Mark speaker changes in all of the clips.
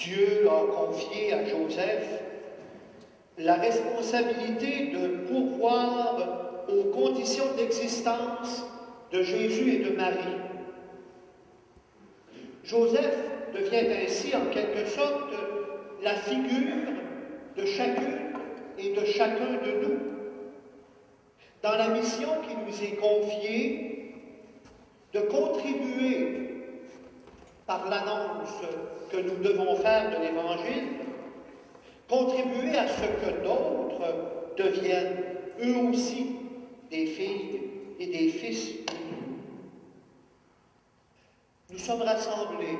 Speaker 1: Dieu a confié à Joseph la responsabilité de pourvoir aux conditions d'existence de Jésus et de Marie. Joseph devient ainsi en quelque sorte la figure de chacune et de chacun de nous. Dans la mission qui nous est confiée de contribuer par l'annonce que nous devons faire de l'Évangile, contribuer à ce que d'autres deviennent eux aussi des filles et des fils. Nous sommes rassemblés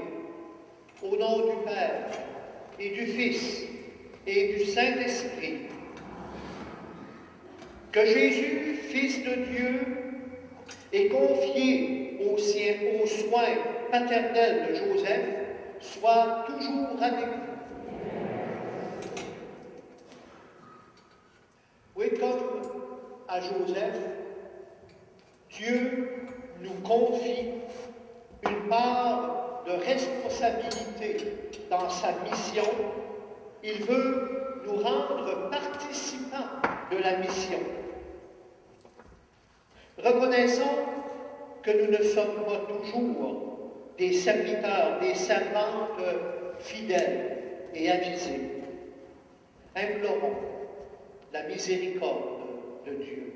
Speaker 1: au nom du Père et du Fils et du Saint-Esprit. Que Jésus, Fils de Dieu, est confié aux soins paternels de Joseph, soit toujours avec vous. Oui, comme à Joseph, Dieu nous confie une part de responsabilité dans sa mission. Il veut nous rendre participants de la mission. Reconnaissons que nous ne sommes pas toujours des serviteurs, des servantes fidèles et avisés. Implorons la miséricorde de Dieu.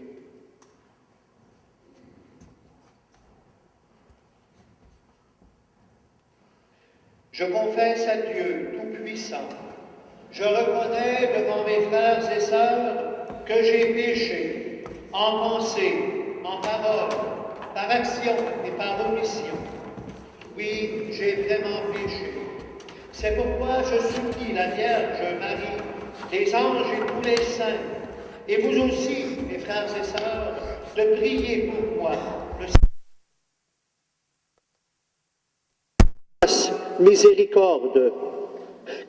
Speaker 1: Je confesse à Dieu Tout-Puissant, je reconnais devant mes frères et sœurs que j'ai péché en pensée, en parole, par action et par omission. Oui, j'ai vraiment péché. C'est pourquoi je supplie la Vierge Marie, les anges et tous les saints, et vous aussi, mes frères et sœurs, de prier pour moi. Miséricorde,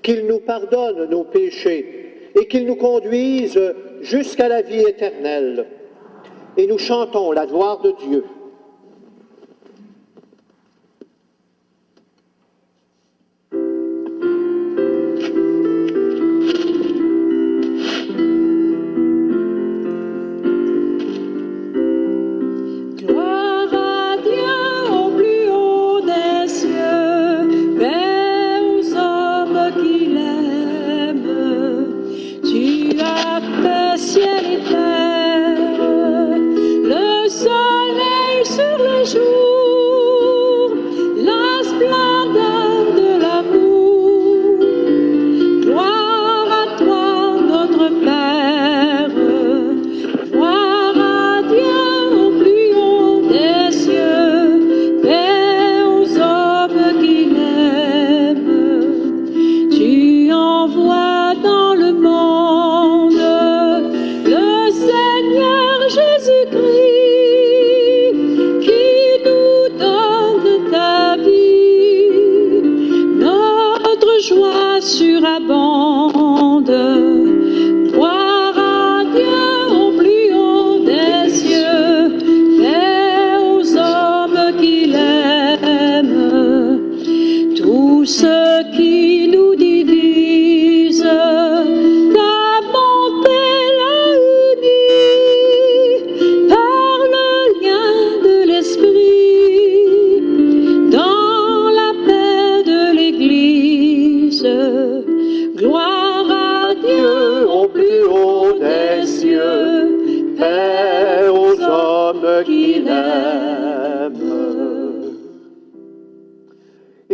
Speaker 1: qu'il nous pardonne nos péchés et qu'il nous conduise jusqu'à la vie éternelle. Et nous chantons la gloire de Dieu.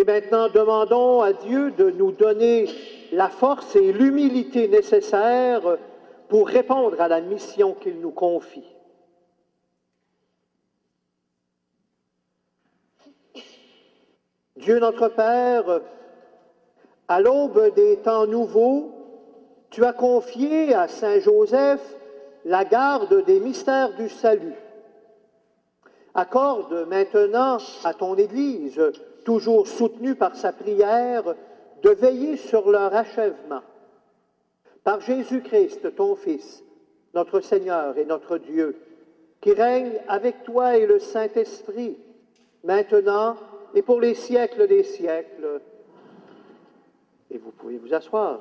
Speaker 1: Et maintenant, demandons à Dieu de nous donner la force et l'humilité nécessaires pour répondre à la mission qu'il nous confie. Dieu notre Père, à l'aube des temps nouveaux, tu as confié à Saint Joseph la garde des mystères du salut. Accorde maintenant à ton Église, toujours soutenue par sa prière, de veiller sur leur achèvement. Par Jésus-Christ, ton Fils, notre Seigneur et notre Dieu, qui règne avec toi et le Saint-Esprit, maintenant et pour les siècles des siècles. Et vous pouvez vous asseoir.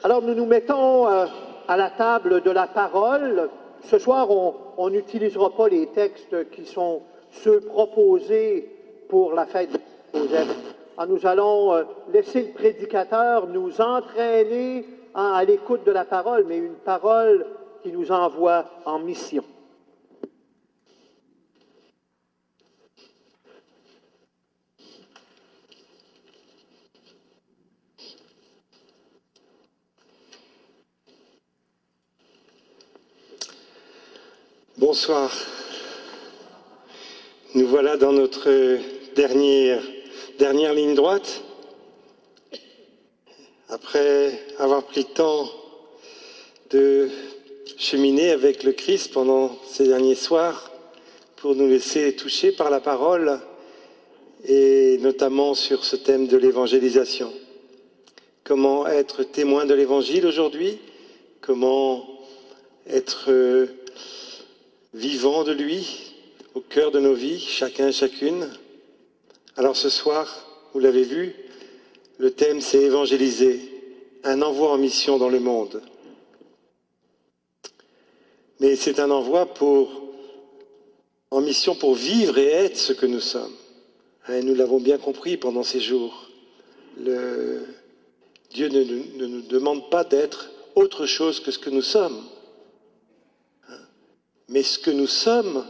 Speaker 1: Alors nous nous mettons à la table de la parole. Ce soir, on n'utilisera pas les textes qui sont ceux proposés pour la fête de Joseph. Nous allons laisser le prédicateur nous entraîner à l'écoute de la parole, mais une parole qui nous envoie en mission.
Speaker 2: Bonsoir. Nous voilà dans notre dernière ligne droite. Après avoir pris le temps de cheminer avec le Christ pendant ces derniers soirs pour nous laisser toucher par la parole et notamment sur ce thème de l'évangélisation. Comment être témoin de l'évangile aujourd'hui? Comment être vivant de lui au cœur de nos vies, chacun et chacune? Alors ce soir, vous l'avez vu, le thème c'est évangéliser, un envoi en mission dans le monde. Mais c'est un envoi en mission pour vivre et être ce que nous sommes. Et nous l'avons bien compris pendant ces jours. Dieu ne nous demande pas d'être autre chose que ce que nous sommes, mais ce que nous sommes,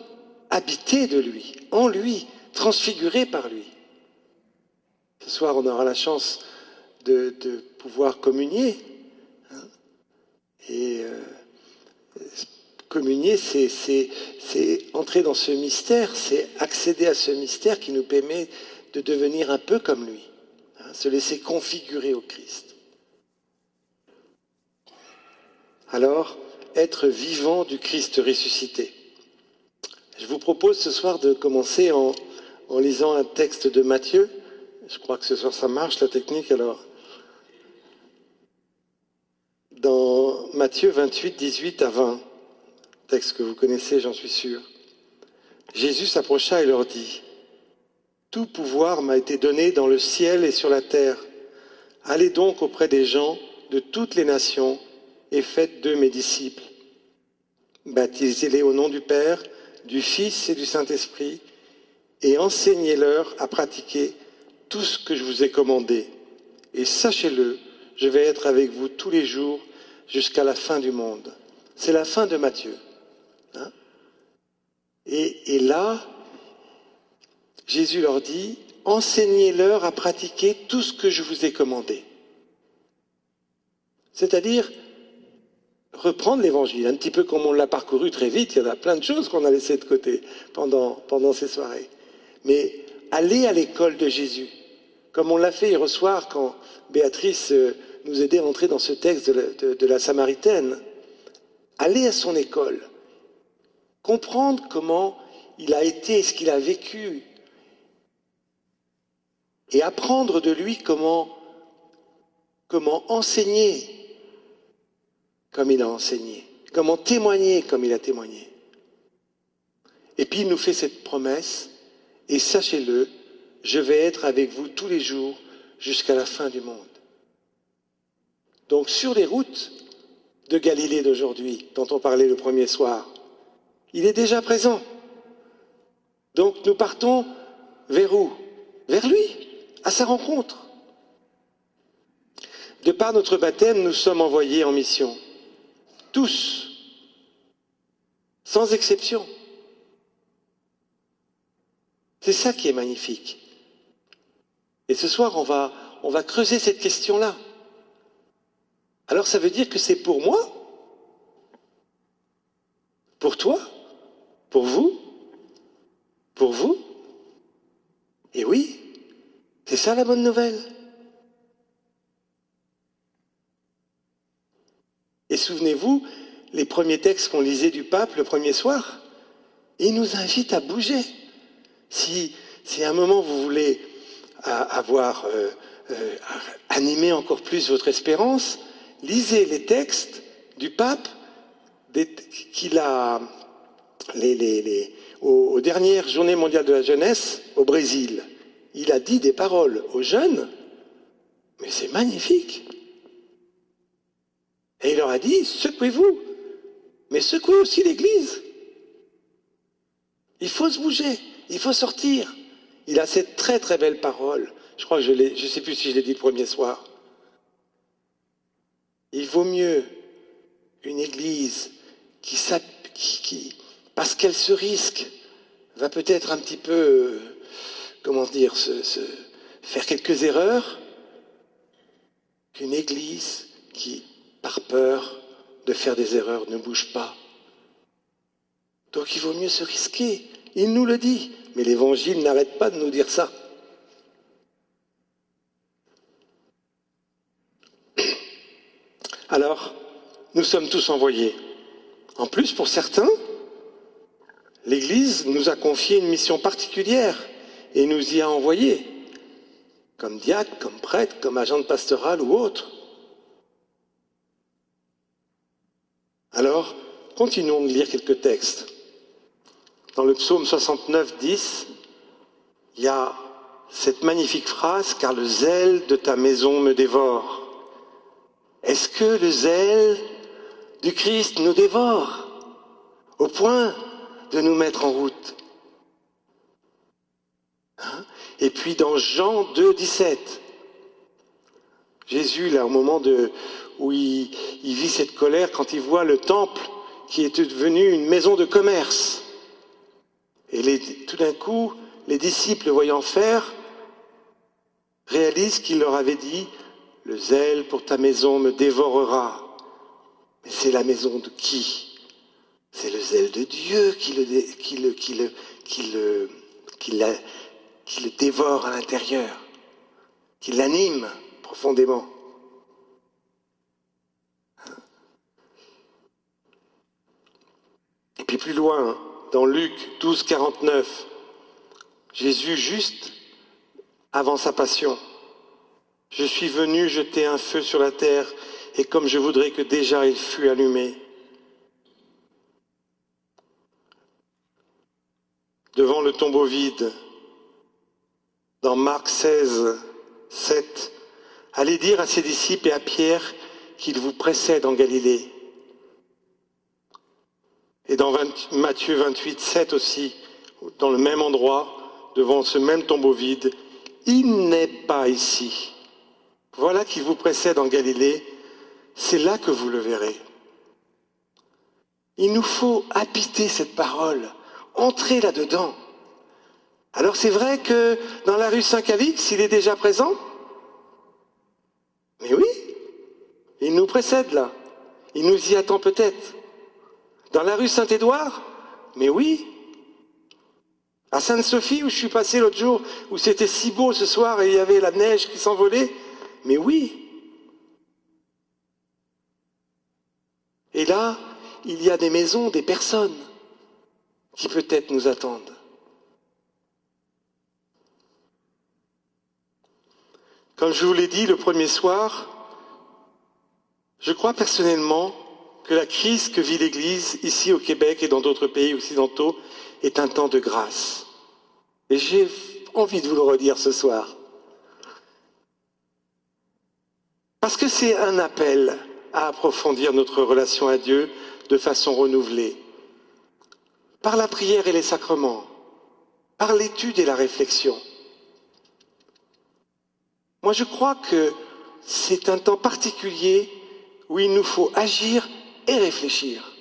Speaker 2: habités de lui, en lui, transfigurés par lui. Ce soir, on aura la chance de pouvoir communier. Et communier, c'est entrer dans ce mystère, c'est accéder à ce mystère qui nous permet de devenir un peu comme lui, se laisser configurer au Christ. Alors, être vivant du Christ ressuscité. Je vous propose ce soir de commencer en lisant un texte de Matthieu. Je crois que ce soir ça marche la technique alors. Dans Matthieu 28, 18 à 20, texte que vous connaissez, j'en suis sûr. Jésus s'approcha et leur dit : tout pouvoir m'a été donné dans le ciel et sur la terre. Allez donc auprès des gens de toutes les nations et faites d'eux mes disciples. Baptisez-les au nom du Père, du Fils et du Saint-Esprit, et enseignez-leur à pratiquer tout ce que je vous ai commandé. Et sachez-le, je vais être avec vous tous les jours jusqu'à la fin du monde. C'est la fin de Matthieu. Et là, Jésus leur dit, enseignez-leur à pratiquer tout ce que je vous ai commandé. C'est-à-dire reprendre l'évangile, un petit peu comme on l'a parcouru très vite, il y en a plein de choses qu'on a laissées de côté pendant ces soirées. Mais aller à l'école de Jésus, comme on l'a fait hier soir quand Béatrice nous aidait à entrer dans ce texte de la Samaritaine, aller à son école, comprendre comment il a été, ce qu'il a vécu, et apprendre de lui comment enseigner comme il a enseigné, comment témoigner comme il a témoigné. Et puis il nous fait cette promesse, et sachez-le, je vais être avec vous tous les jours jusqu'à la fin du monde. Donc sur les routes de Galilée d'aujourd'hui, dont on parlait le premier soir, il est déjà présent. Donc nous partons vers où? Vers lui, à sa rencontre. De par notre baptême, nous sommes envoyés en mission. Tous, sans exception. C'est ça qui est magnifique. Et ce soir, on va creuser cette question-là. Alors ça veut dire que c'est pour moi? Pour toi? Pour vous? Pour vous? Et oui, c'est ça la bonne nouvelle. Et souvenez-vous, les premiers textes qu'on lisait du pape le premier soir, il nous invite à bouger. Si à un moment vous voulez avoir animé encore plus votre espérance, lisez les textes du pape qu'il a aux dernières journées mondiales de la jeunesse au Brésil. il a dit des paroles aux jeunes, mais c'est magnifique. Et il leur a dit, secouez-vous, mais secouez aussi l'Église. Il faut se bouger, il faut sortir. Il a cette très très belle parole. Je crois que je ne sais plus si je l'ai dit le premier soir. Il vaut mieux une Église qui parce qu'elle se risque, va peut-être un petit peu, comment dire, faire quelques erreurs, qu'une Église qui, par peur de faire des erreurs, ne bouge pas. Donc il vaut mieux se risquer. Il nous le dit, mais l'Évangile n'arrête pas de nous dire ça. Alors, nous sommes tous envoyés. En plus, pour certains, l'Église nous a confié une mission particulière et nous y a envoyés, comme diacre, comme prêtre, comme agent pastoral ou autre. Alors, continuons de lire quelques textes. Dans le psaume 69, 10, il y a cette magnifique phrase « Car le zèle de ta maison me dévore ». Est-ce que le zèle du Christ nous dévore au point de nous mettre en route? Et puis dans Jean 2, 17, Jésus, là, au moment où il vit cette colère, quand il voit le temple qui est devenu une maison de commerce. Et tout d'un coup, les disciples, voyant faire, réalisent qu'il leur avait dit « Le zèle pour ta maison me dévorera ». Mais c'est la maison de qui? C'est le zèle de Dieu qui le dévore à l'intérieur, qui l'anime profondément. Et puis plus loin, dans Luc 12, 49, Jésus, juste avant sa passion, « Je suis venu jeter un feu sur la terre, et comme je voudrais que déjà il fût allumé. » Devant le tombeau vide, dans Marc 16, 7, « Allez dire à ses disciples et à Pierre qu'il vous précède en Galilée. » Et dans Matthieu 28, 7 aussi, dans le même endroit, devant ce même tombeau vide, « Il n'est pas ici. Voilà qu'il vous précède en Galilée, c'est là que vous le verrez. » Il nous faut habiter cette parole, entrer là-dedans. Alors c'est vrai que dans la rue Saint-Calix, il est déjà présent? Mais oui, il nous précède là. Il nous y attend peut-être. Dans la rue Saint-Édouard? Mais oui. À Sainte-Sophie, où je suis passé l'autre jour, où c'était si beau ce soir et il y avait la neige qui s'envolait? Mais oui. Et là, il y a des maisons, des personnes qui peut-être nous attendent. Comme je vous l'ai dit le premier soir, je crois personnellement que la crise que vit l'Église ici au Québec et dans d'autres pays occidentaux est un temps de grâce. Et j'ai envie de vous le redire ce soir. Parce que c'est un appel à approfondir notre relation à Dieu de façon renouvelée, par la prière et les sacrements, par l'étude et la réflexion. Moi, je crois que c'est un temps particulier où il nous faut agir et réfléchir.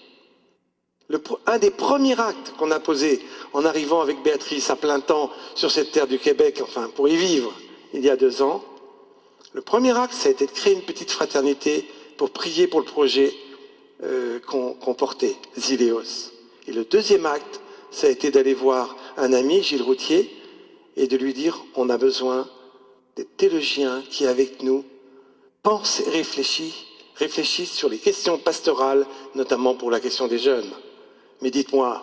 Speaker 2: Un des premiers actes qu'on a posé en arrivant avec Béatrice à plein temps sur cette terre du Québec, enfin pour y vivre, il y a 2 ans, le premier acte, ça a été de créer une petite fraternité pour prier pour le projet qu'on portait, Zileos. Et le deuxième acte, ça a été d'aller voir un ami, Gilles Routier, et de lui dire, on a besoin des théologiens qui, avec nous, pensent et réfléchissent sur les questions pastorales, notamment pour la question des jeunes. Mais dites-moi,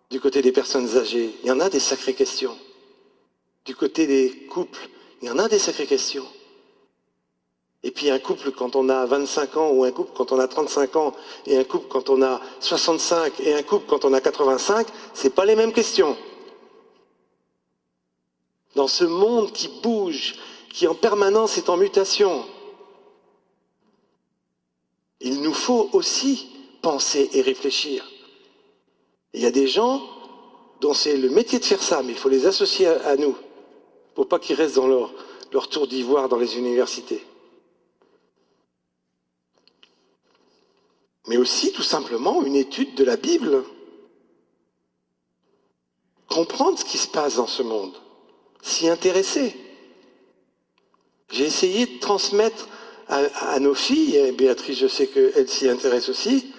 Speaker 2: du côté des personnes âgées, il y en a des sacrées questions. Du côté des couples, il y en a des sacrées questions. Et puis un couple quand on a 25 ans, ou un couple quand on a 35 ans, et un couple quand on a 65, et un couple quand on a 85, c'est pas les mêmes questions. dans ce monde qui bouge, qui en permanence est en mutation. Il nous faut aussi penser et réfléchir. Il y a des gens dont c'est le métier de faire ça, mais il faut les associer à nous, pour pas qu'ils restent dans leur tour d'ivoire dans les universités. Mais aussi, tout simplement, une étude de la Bible. Comprendre ce qui se passe dans ce monde, s'y intéresser. J'ai essayé de transmettre à nos filles, et Béatrice, je sais qu'elle s'y intéresse aussi,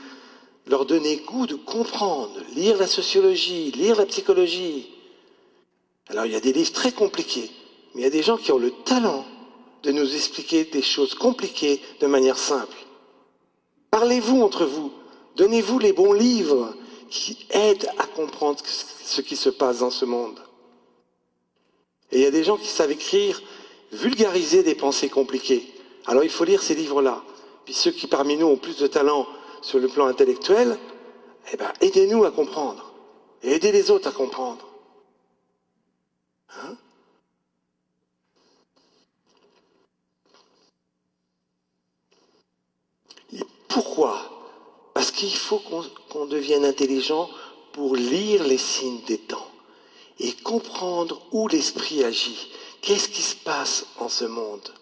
Speaker 2: leur donner goût de comprendre, lire la sociologie, lire la psychologie. Alors il y a des livres très compliqués, mais il y a des gens qui ont le talent de nous expliquer des choses compliquées de manière simple. Parlez-vous entre vous, donnez-vous les bons livres qui aident à comprendre ce qui se passe dans ce monde. Et il y a des gens qui savent écrire, vulgariser des pensées compliquées. Alors il faut lire ces livres-là. Puis ceux qui parmi nous ont plus de talent sur le plan intellectuel, eh ben, aidez-nous à comprendre. Et aidez les autres à comprendre. Hein? Et pourquoi? Parce qu'il faut qu'on devienne intelligent pour lire les signes des temps et comprendre où l'esprit agit. Qu'est-ce qui se passe en ce monde?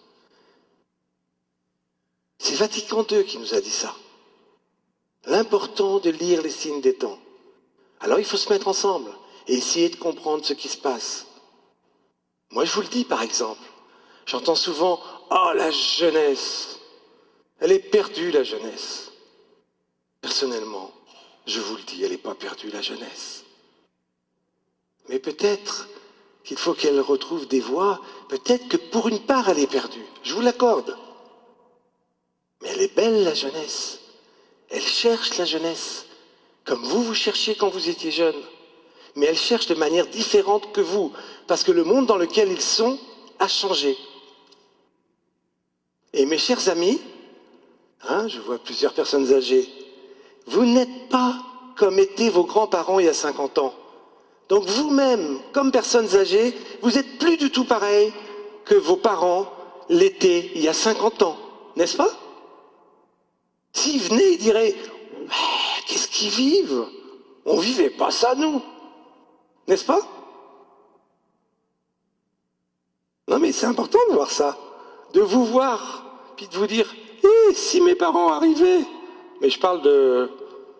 Speaker 2: C'est Vatican II qui nous a dit ça. L'important de lire les signes des temps. Alors il faut se mettre ensemble et essayer de comprendre ce qui se passe. Moi je vous le dis par exemple, j'entends souvent « Oh la jeunesse, elle est perdue la jeunesse ». Personnellement, je vous le dis, elle n'est pas perdue la jeunesse. Mais peut-être qu'il faut qu'elle retrouve des voies, peut-être que pour une part elle est perdue, je vous l'accorde. Mais elle est belle la jeunesse, elle cherche la jeunesse, comme vous cherchiez quand vous étiez jeune. Mais elle cherche de manière différente que vous, parce que le monde dans lequel ils sont a changé. Et mes chers amis, je vois plusieurs personnes âgées, vous n'êtes pas comme étaient vos grands-parents il y a 50 ans. Donc vous-même, comme personnes âgées, vous n'êtes plus du tout pareil que vos parents l'étaient il y a 50 ans, n'est-ce pas? S'ils venaient, ils diraient « Qu'est-ce qu'ils vivent? On vivait pas ça, nous !» N'est-ce pas? Non mais c'est important de voir ça, de vous voir, puis de vous dire « si mes parents arrivaient !» Mais je parle de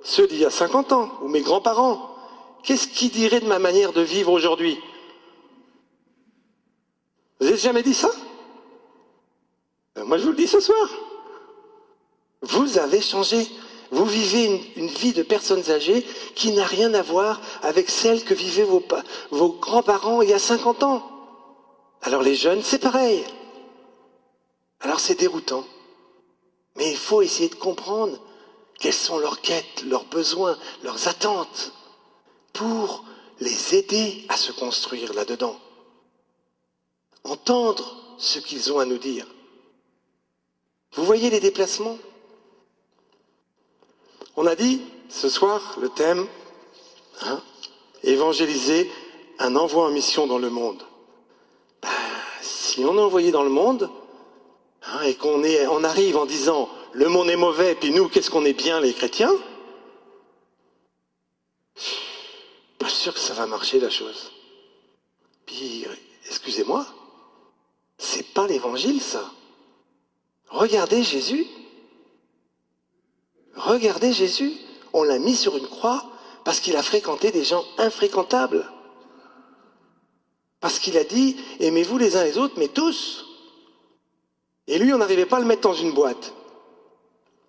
Speaker 2: ceux d'il y a 50 ans, ou mes grands-parents. Qu'est-ce qu'ils diraient de ma manière de vivre aujourd'hui? Vous n'avez jamais dit ça? Moi je vous le dis ce soir. Vous avez changé. Vous vivez une vie de personnes âgées qui n'a rien à voir avec celle que vivaient vos grands-parents il y a 50 ans. Alors les jeunes, c'est pareil. Alors c'est déroutant. Mais il faut essayer de comprendre quelles sont leurs quêtes, leurs besoins, leurs attentes, pour les aider à se construire là-dedans. Entendre ce qu'ils ont à nous dire. Vous voyez les déplacements? On a dit, ce soir, le thème, évangéliser un envoi en mission dans le monde. Si on est envoyé dans le monde, et qu'on arrive en disant « le monde est mauvais, puis nous, qu'est-ce qu'on est bien, les chrétiens ?» Pas sûr que ça va marcher, la chose. Puis, excusez-moi, c'est pas l'évangile, ça. Regardez Jésus. Regardez Jésus. On l'a mis sur une croix parce qu'il a fréquenté des gens infréquentables. Parce qu'il a dit « aimez-vous les uns les autres, mais tous ». Et lui, on n'arrivait pas à le mettre dans une boîte.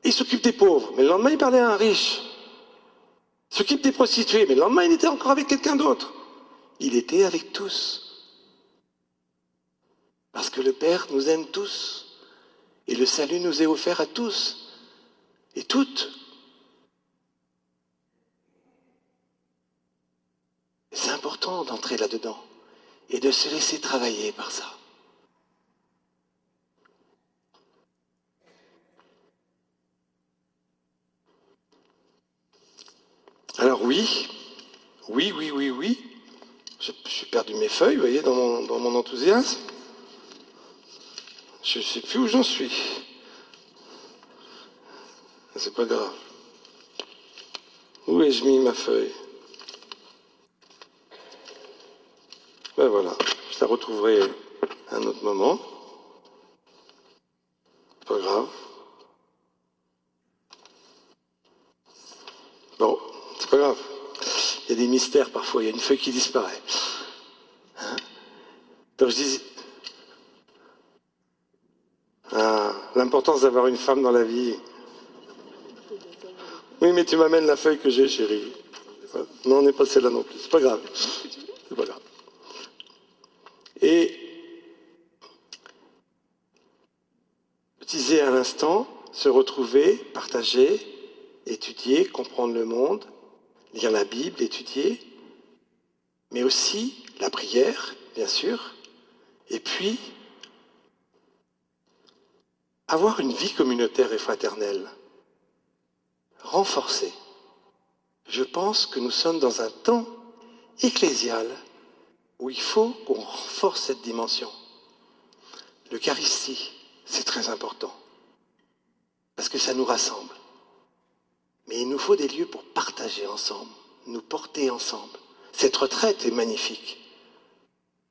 Speaker 2: Il s'occupe des pauvres, mais le lendemain, il parlait à un riche. Il s'occupe des prostituées, mais le lendemain, il était encore avec quelqu'un d'autre. Il était avec tous. Parce que le Père nous aime tous. Et le salut nous est offert à tous. Et toutes. C'est important d'entrer là-dedans. Et de se laisser travailler par ça. Alors oui, je suis perdu mes feuilles, vous voyez, dans mon enthousiasme. Je ne sais plus où j'en suis. C'est pas grave. Où ai-je mis ma feuille? Ben voilà, je la retrouverai à un autre moment. Pas grave. Bon, c'est pas grave. Il y a des mystères parfois, il y a une feuille qui disparaît. Hein? Donc je disais... Ah, l'importance d'avoir une femme dans la vie. Oui, mais tu m'amènes la feuille que j'ai, chérie. Non, on n'est pas celle-là non plus. C'est pas grave. C'est pas grave. Et je disais à l'instant, se retrouver, partager, étudier, comprendre le monde, lire la Bible, étudier, mais aussi la prière, bien sûr, et puis avoir une vie communautaire et fraternelle, renforcée. Je pense que nous sommes dans un temps ecclésial où il faut qu'on renforce cette dimension. L'Eucharistie, c'est très important, parce que ça nous rassemble. Mais il nous faut des lieux pour partager ensemble, nous porter ensemble. Cette retraite est magnifique.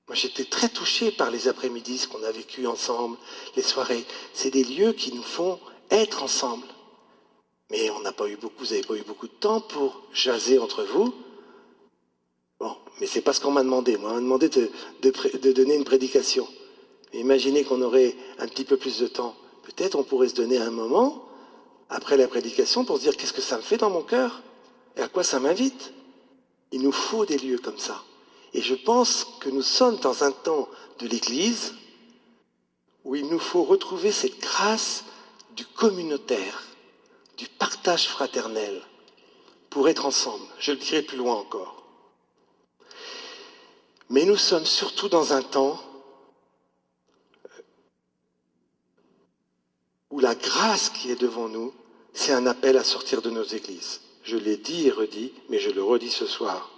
Speaker 2: Moi, j'étais très touché par les après-midi, ce qu'on a vécu ensemble, les soirées. C'est des lieux qui nous font être ensemble. Mais vous n'avez pas eu beaucoup de temps pour jaser entre vous. Bon, mais c'est pas ce qu'on m'a demandé. Moi, on m'a demandé de donner une prédication. Mais imaginez qu'on aurait un petit peu plus de temps. Peut-être on pourrait se donner un moment, après la prédication, pour se dire qu'est-ce que ça me fait dans mon cœur et à quoi ça m'invite. Il nous faut des lieux comme ça. Et je pense que nous sommes dans un temps de l'Église où il nous faut retrouver cette grâce du communautaire, du partage fraternel, pour être ensemble. Je le dirai plus loin encore. Mais nous sommes surtout dans un temps où la grâce qui est devant nous, c'est un appel à sortir de nos églises. Je l'ai dit et redit, mais je le redis ce soir.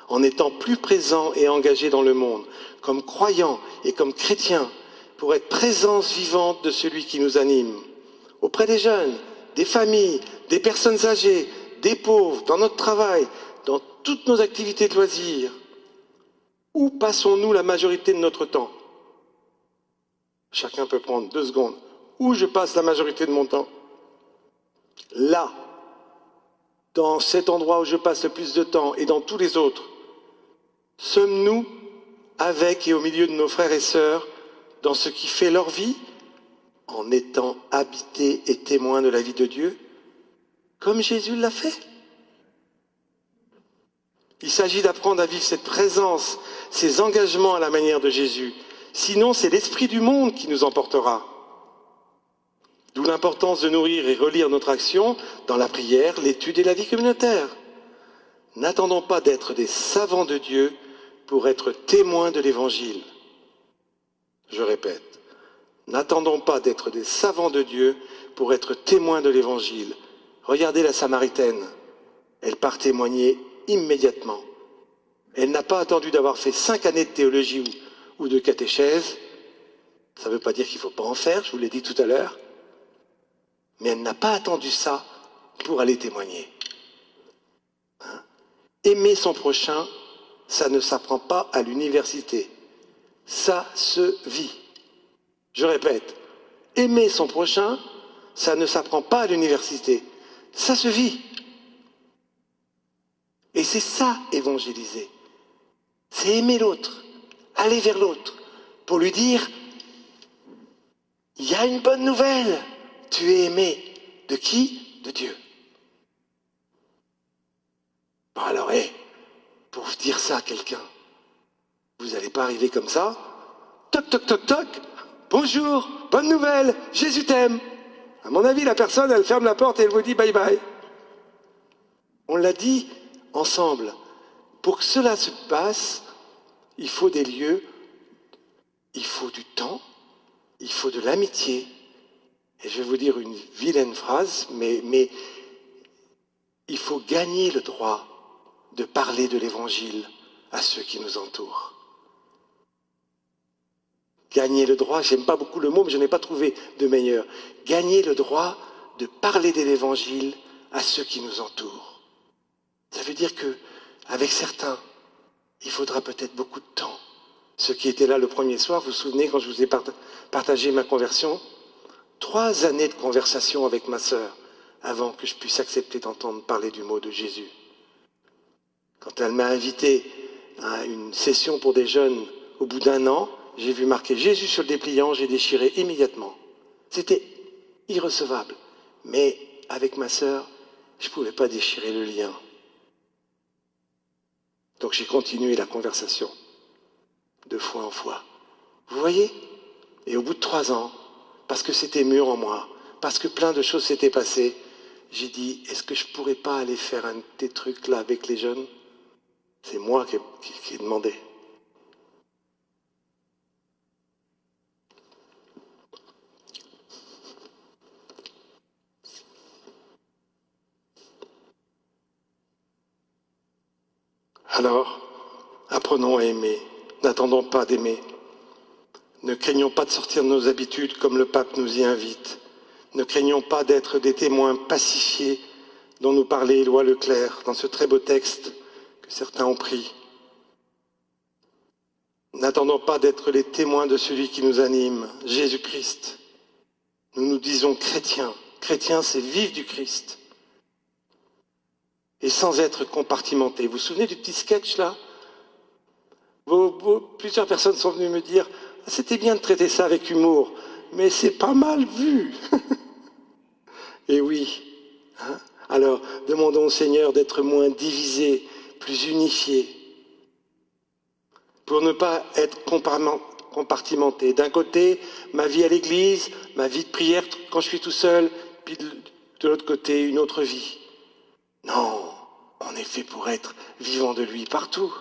Speaker 2: En étant plus présents et engagés dans le monde, comme croyants et comme chrétiens, pour être présence vivante de celui qui nous anime, auprès des jeunes, des familles, des personnes âgées, des pauvres, dans notre travail, dans toutes nos activités de loisirs. Où passons-nous la majorité de notre temps? Chacun peut prendre 2 secondes. Où je passe la majorité de mon temps? Là, dans cet endroit où je passe le plus de temps et dans tous les autres, sommes-nous avec et au milieu de nos frères et sœurs dans ce qui fait leur vie, en étant habités et témoins de la vie de Dieu, comme Jésus l'a fait? Il s'agit d'apprendre à vivre cette présence, ces engagements à la manière de Jésus. Sinon, c'est l'esprit du monde qui nous emportera. D'où l'importance de nourrir et relire notre action dans la prière, l'étude et la vie communautaire. N'attendons pas d'être des savants de Dieu pour être témoins de l'Évangile. Je répète, n'attendons pas d'être des savants de Dieu pour être témoins de l'Évangile. Regardez la Samaritaine, elle part témoigner immédiatement. Elle n'a pas attendu d'avoir fait 5 années de théologie ou de catéchèse. Ça ne veut pas dire qu'il ne faut pas en faire, je vous l'ai dit tout à l'heure. Mais elle n'a pas attendu ça pour aller témoigner. Aimer son prochain, ça ne s'apprend pas à l'université. Ça se vit. Je répète, aimer son prochain, ça ne s'apprend pas à l'université. Ça se vit. Et c'est ça, évangéliser. C'est aimer l'autre, aller vers l'autre, pour lui dire, il y a une bonne nouvelle, tu es aimé. De qui? De Dieu. Bon alors, pour dire ça à quelqu'un, vous n'allez pas arriver comme ça, toc, toc, toc, toc, bonjour, bonne nouvelle, Jésus t'aime. À mon avis, la personne, elle ferme la porte et elle vous dit bye bye. On l'a dit ensemble. Pour que cela se passe, il faut des lieux, il faut du temps, il faut de l'amitié. Et je vais vous dire une vilaine phrase, mais il faut gagner le droit de parler de l'Évangile à ceux qui nous entourent. Gagner le droit, j'aime pas beaucoup le mot, mais je n'ai pas trouvé de meilleur. Gagner le droit de parler de l'Évangile à ceux qui nous entourent. Ça veut dire que, avec certains, il faudra peut-être beaucoup de temps. Ceux qui étaient là le premier soir, vous vous souvenez quand je vous ai partagé ma conversion, 3 années de conversation avec ma sœur avant que je puisse accepter d'entendre parler du mot de Jésus. Quand elle m'a invité à une session pour des jeunes au bout d'1 an, j'ai vu marquer Jésus sur le dépliant, j'ai déchiré immédiatement. C'était irrecevable. Mais avec ma sœur, je ne pouvais pas déchirer le lien. Donc j'ai continué la conversation, de fois en fois. Vous voyez? Et au bout de 3 ans, parce que c'était mûr en moi, parce que plein de choses s'étaient passées, j'ai dit, est-ce que je ne pourrais pas aller faire un de tes trucs là avec les jeunes? C'est moi qui ai demandé. Alors, apprenons à aimer, n'attendons pas d'aimer. Ne craignons pas de sortir de nos habitudes comme le pape nous y invite. Ne craignons pas d'être des témoins pacifiés dont nous parlait Éloi Leclerc dans ce très beau texte que certains ont pris. N'attendons pas d'être les témoins de celui qui nous anime, Jésus-Christ. Nous nous disons chrétiens. Chrétien, c'est vivre du Christ. Et sans être compartimenté. Vous vous souvenez du petit sketch là? Plusieurs personnes sont venues me dire « C'était bien de traiter ça avec humour, mais c'est pas mal vu !» Et oui. Hein? Alors, demandons au Seigneur d'être moins divisés, plus unifiés, pour ne pas être compartimentés. D'un côté, ma vie à l'église, ma vie de prière quand je suis tout seul, puis de l'autre côté, une autre vie. Non, on est fait pour être vivant de lui partout.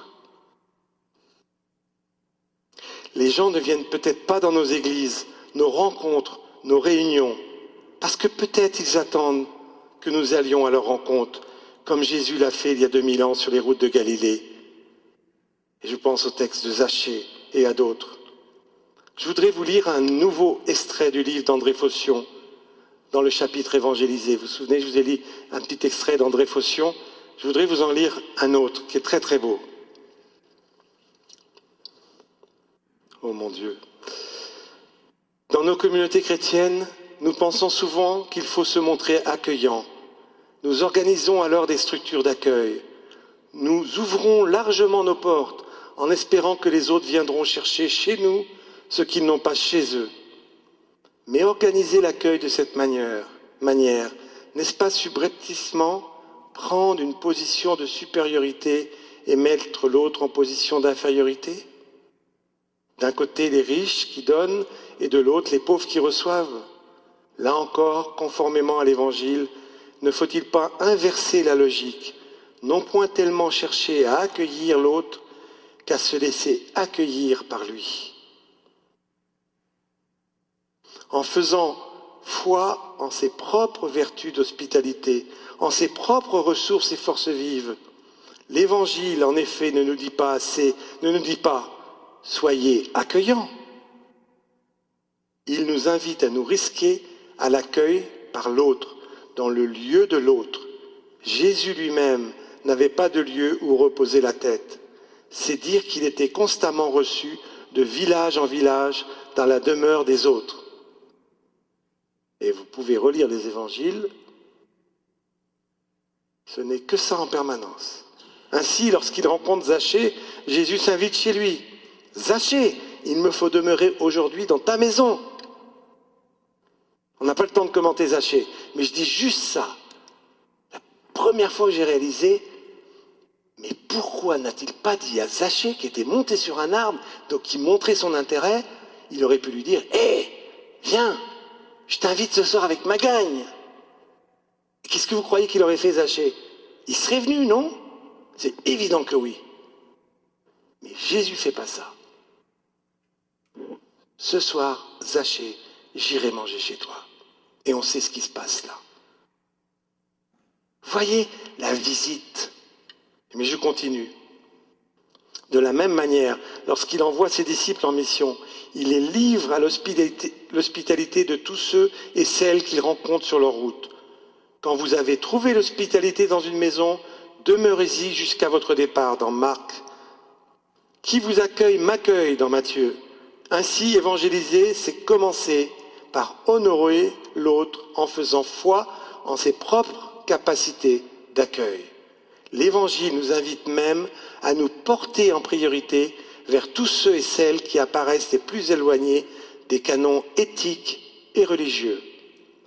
Speaker 2: Les gens ne viennent peut-être pas dans nos églises, nos rencontres, nos réunions, parce que peut-être ils attendent que nous allions à leur rencontre, comme Jésus l'a fait il y a 2000 ans sur les routes de Galilée. Et je pense au texte de Zachée et à d'autres. Je voudrais vous lire un nouveau extrait du livre d'André Faution, dans le chapitre évangélisé. Vous vous souvenez, je vous ai lu un petit extrait d'André Faution. Je voudrais vous en lire un autre, qui est très très beau. Oh mon Dieu. Dans nos communautés chrétiennes, nous pensons souvent qu'il faut se montrer accueillant. Nous organisons alors des structures d'accueil. Nous ouvrons largement nos portes en espérant que les autres viendront chercher chez nous ce qu'ils n'ont pas chez eux. Mais organiser l'accueil de cette manière, n'est-ce pas subrepticement prendre une position de supériorité et mettre l'autre en position d'infériorité? D'un côté les riches qui donnent et de l'autre les pauvres qui reçoivent. Là encore, conformément à l'Évangile, ne faut-il pas inverser la logique, non point tellement chercher à accueillir l'autre qu'à se laisser accueillir par lui? En faisant foi en ses propres vertus d'hospitalité, en ses propres ressources et forces vives, l'Évangile, en effet, ne nous dit pas « soyez accueillants ». Il nous invite à nous risquer à l'accueil par l'autre, dans le lieu de l'autre. Jésus lui-même n'avait pas de lieu où reposer la tête. C'est dire qu'il était constamment reçu de village en village dans la demeure des autres. Et vous pouvez relire les évangiles, ce n'est que ça en permanence. Ainsi, lorsqu'il rencontre Zachée, Jésus s'invite chez lui. « Zachée, il me faut demeurer aujourd'hui dans ta maison. » On n'a pas le temps de commenter Zachée, mais je dis juste ça. La première fois que j'ai réalisé, mais pourquoi n'a-t-il pas dit à Zachée, qui était monté sur un arbre, donc qui montrait son intérêt, il aurait pu lui dire « Hé, viens, je t'invite ce soir avec ma gagne. » Qu'est-ce que vous croyez qu'il aurait fait, Zachée? Il serait venu, non? C'est évident que oui. Mais Jésus ne fait pas ça. Ce soir, Zachée, j'irai manger chez toi. Et on sait ce qui se passe là. Voyez la visite. Mais je continue. De la même manière, lorsqu'il envoie ses disciples en mission, il les livre à l'hospitalité de tous ceux et celles qu'il rencontre sur leur route. Quand vous avez trouvé l'hospitalité dans une maison, demeurez-y jusqu'à votre départ dans Marc. Qui vous accueille m'accueille dans Matthieu. Ainsi, évangéliser, c'est commencer par honorer l'autre en faisant foi en ses propres capacités d'accueil. L'Évangile nous invite même à nous porter en priorité vers tous ceux et celles qui apparaissent les plus éloignés des canons éthiques et religieux.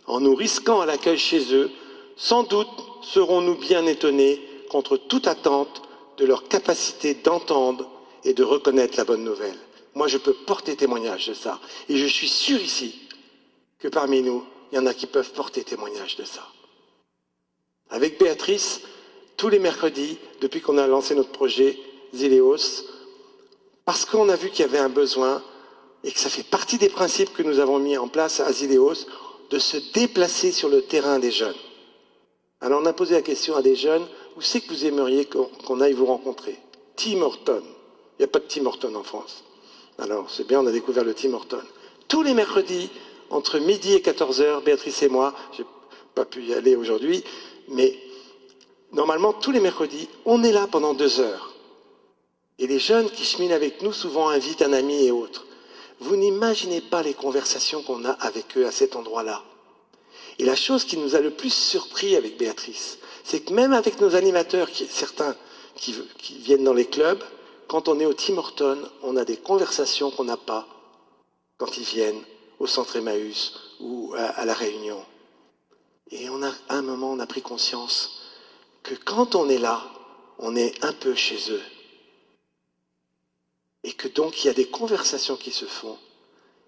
Speaker 2: En nous risquant à l'accueil chez eux, sans doute serons-nous bien étonnés contre toute attente de leur capacité d'entendre et de reconnaître la bonne nouvelle. Moi, je peux porter témoignage de ça. Et je suis sûr ici que parmi nous, il y en a qui peuvent porter témoignage de ça. Avec Béatrice, tous les mercredis, depuis qu'on a lancé notre projet Zéléos, parce qu'on a vu qu'il y avait un besoin et que ça fait partie des principes que nous avons mis en place à Zéléos, de se déplacer sur le terrain des jeunes. Alors on a posé la question à des jeunes, où c'est que vous aimeriez qu'on aille vous rencontrer? Tim Horton. Il n'y a pas de Tim Horton en France. Alors c'est bien, on a découvert le Tim Horton. Tous les mercredis, entre midi et 14h, Béatrice et moi, je n'ai pas pu y aller aujourd'hui, mais normalement, tous les mercredis, on est là pendant 2 heures. Et les jeunes qui cheminent avec nous souvent invitent un ami et autres. Vous n'imaginez pas les conversations qu'on a avec eux à cet endroit-là. Et la chose qui nous a le plus surpris avec Béatrice, c'est que même avec nos animateurs, certains qui viennent dans les clubs, quand on est au Tim Horton, on a des conversations qu'on n'a pas quand ils viennent au centre Emmaüs ou à la Réunion. Et à un moment, on a pris conscience que quand on est là, on est un peu chez eux. Et que donc, il y a des conversations qui se font.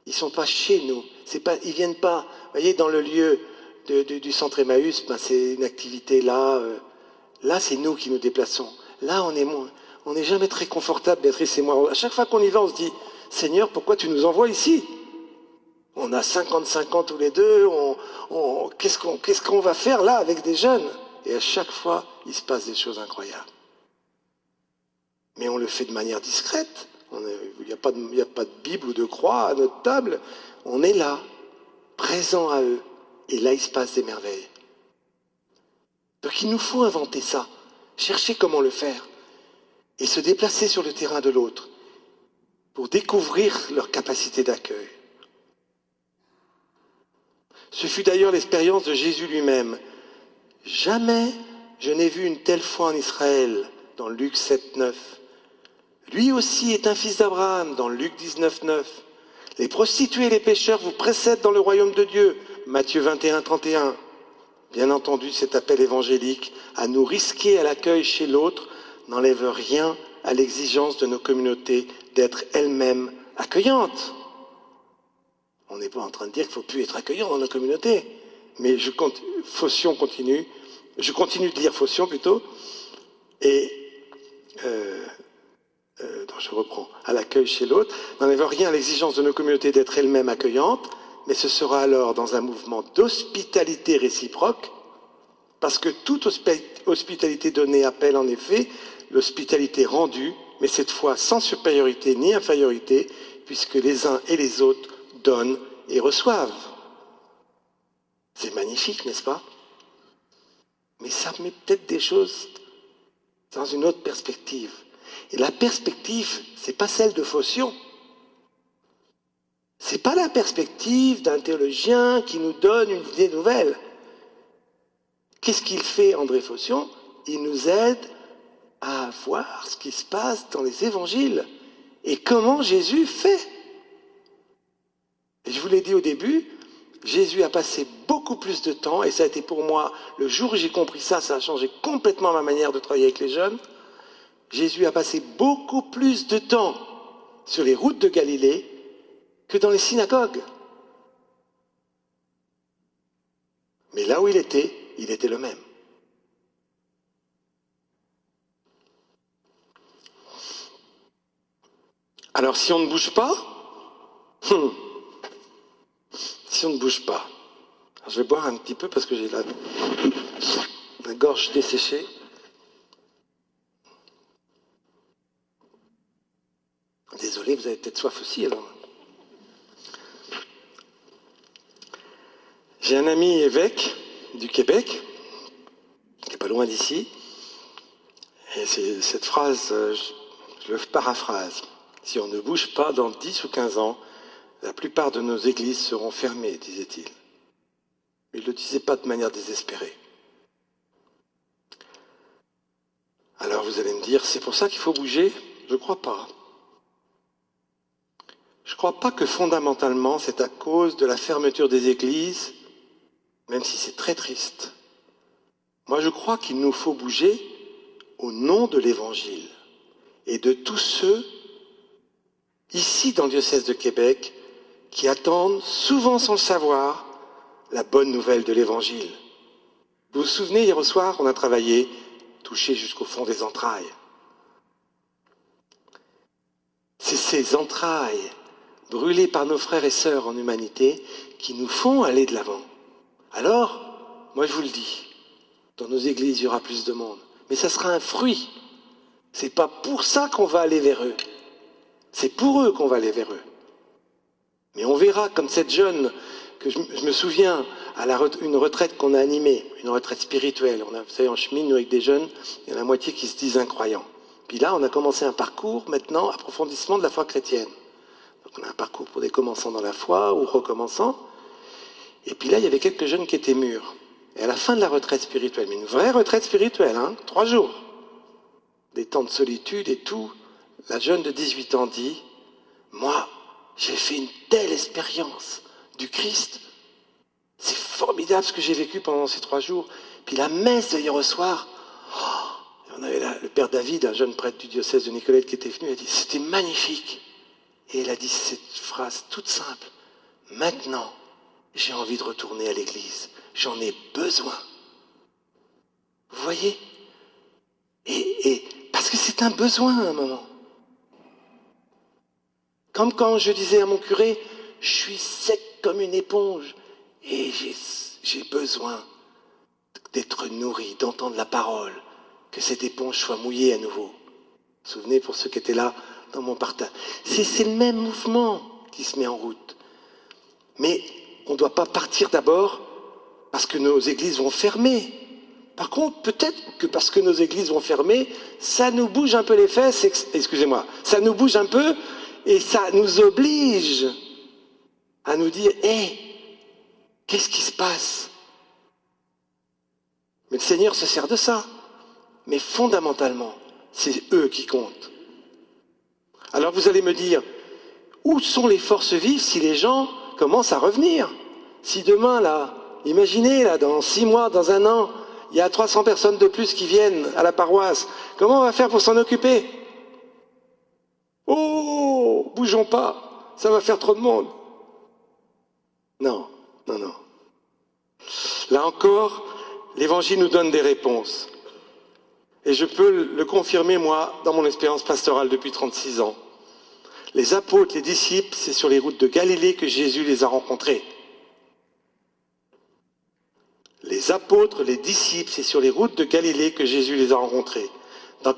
Speaker 2: Ils ne sont pas chez nous. Ils ne viennent pas, vous voyez, dans le lieu du centre Emmaüs, c'est une activité là. Là, c'est nous qui nous déplaçons. Là, on n'est jamais très confortable, Béatrice et moi. À chaque fois qu'on y va, on se dit, Seigneur, pourquoi tu nous envoies ici? On a 55 ans tous les deux. Qu'est-ce qu'on va faire là avec des jeunes? Et à chaque fois, il se passe des choses incroyables. Mais on le fait de manière discrète. Il n'y a pas de Bible ou de croix à notre table. On est là, présent à eux. Et là, il se passe des merveilles. Donc il nous faut inventer ça. Chercher comment le faire. Et se déplacer sur le terrain de l'autre pour découvrir leur capacité d'accueil. Ce fut d'ailleurs l'expérience de Jésus lui-même. Jamais je n'ai vu une telle foi en Israël, dans Luc 7, 9. Lui aussi est un fils d'Abraham, dans Luc 19, 9. Les prostituées et les pécheurs vous précèdent dans le royaume de Dieu, Matthieu 21, 31. Bien entendu, cet appel évangélique à nous risquer à l'accueil chez l'autre n'enlève rien à l'exigence de nos communautés d'être elles-mêmes accueillantes. On n'est pas en train de dire qu'il ne faut plus être accueillant dans nos communautés. Mais Phocion continue. Je continue de lire Phocion plutôt. Et je reprends. À l'accueil chez l'autre n'enlève rien à l'exigence de nos communautés d'être elles-mêmes accueillantes, mais ce sera alors dans un mouvement d'hospitalité réciproque, parce que toute hospitalité donnée appelle en effet l'hospitalité rendue, mais cette fois sans supériorité ni infériorité, puisque les uns et les autres donnent et reçoivent. C'est magnifique, n'est-ce pas? Mais ça met peut-être des choses dans une autre perspective. Et la perspective, ce n'est pas celle de Phocion. Ce n'est pas la perspective d'un théologien qui nous donne une idée nouvelle. Qu'est-ce qu'il fait, André Phocion? Il nous aide à voir ce qui se passe dans les évangiles et comment Jésus fait. Et je vous l'ai dit au début, Jésus a passé beaucoup plus de temps, et ça a été pour moi, le jour où j'ai compris ça, ça a changé complètement ma manière de travailler avec les jeunes. Jésus a passé beaucoup plus de temps sur les routes de Galilée que dans les synagogues. Mais là où il était le même. Alors si on ne bouge pas, si on ne bouge pas, je vais boire un petit peu parce que j'ai la gorge desséchée. Désolé, vous avez peut-être soif aussi alors. J'ai un ami évêque du Québec, qui n'est pas loin d'ici, et c'est cette phrase, je le paraphrase. Si on ne bouge pas dans 10 ou 15 ans, la plupart de nos églises seront fermées, disait-il. Il ne le disait pas de manière désespérée. Alors vous allez me dire, c'est pour ça qu'il faut bouger? Je ne crois pas. Je ne crois pas que fondamentalement c'est à cause de la fermeture des églises, même si c'est très triste. Moi je crois qu'il nous faut bouger au nom de l'Évangile et de tous ceux, ici dans le diocèse de Québec, qui attendent, souvent sans le savoir, la bonne nouvelle de l'Évangile. Vous vous souvenez, hier au soir, on a travaillé, touché jusqu'au fond des entrailles. C'est ces entrailles, brûlées par nos frères et sœurs en humanité, qui nous font aller de l'avant. Alors, moi je vous le dis, dans nos églises, il y aura plus de monde. Mais ça sera un fruit. C'est pas pour ça qu'on va aller vers eux. C'est pour eux qu'on va aller vers eux. Mais on verra, comme cette jeune, que je me souviens, à une retraite qu'on a animée, une retraite spirituelle. Vous savez, en chemin, nous, avec des jeunes, il y en a la moitié qui se disent incroyants. Puis là, on a commencé un parcours, maintenant, approfondissement de la foi chrétienne. Donc on a un parcours pour des commençants dans la foi ou recommençants. Et puis là, il y avait quelques jeunes qui étaient mûrs. Et à la fin de la retraite spirituelle, mais une vraie retraite spirituelle, 3 jours, des temps de solitude et tout, la jeune de 18 ans dit, moi, j'ai fait une telle expérience du Christ. C'est formidable ce que j'ai vécu pendant ces 3 jours. Puis la messe de hier soir, on avait là, le père David, un jeune prêtre du diocèse de Nicolette qui était venu, il a dit, c'était magnifique. Et il a dit cette phrase toute simple, maintenant, j'ai envie de retourner à l'église. J'en ai besoin. Vous voyez? Et parce que c'est un besoin à un moment. Comme quand je disais à mon curé, je suis sec comme une éponge et j'ai besoin d'être nourri, d'entendre la parole, que cette éponge soit mouillée à nouveau. Vous vous souvenez, pour ceux qui étaient là dans mon partage. C'est le même mouvement qui se met en route. Mais on ne doit pas partir d'abord parce que nos églises vont fermer. Par contre, peut-être que parce que nos églises vont fermer, ça nous bouge un peu les fesses, excusez-moi, ça nous bouge un peu et ça nous oblige à nous dire, hé, qu'est-ce qui se passe? Mais le Seigneur se sert de ça. Mais fondamentalement, c'est eux qui comptent. Alors vous allez me dire, où sont les forces vives si les gens commencent à revenir? Si demain, là, imaginez, là, dans 6 mois, dans 1 an, il y a 300 personnes de plus qui viennent à la paroisse, comment on va faire pour s'en occuper? Oh, bougeons pas, ça va faire trop de monde. Non, non, non. Là encore, l'Évangile nous donne des réponses. Et je peux le confirmer, moi, dans mon expérience pastorale depuis 36 ans. Les apôtres, les disciples, c'est sur les routes de Galilée que Jésus les a rencontrés. Les apôtres, les disciples, c'est sur les routes de Galilée que Jésus les a rencontrés. Dans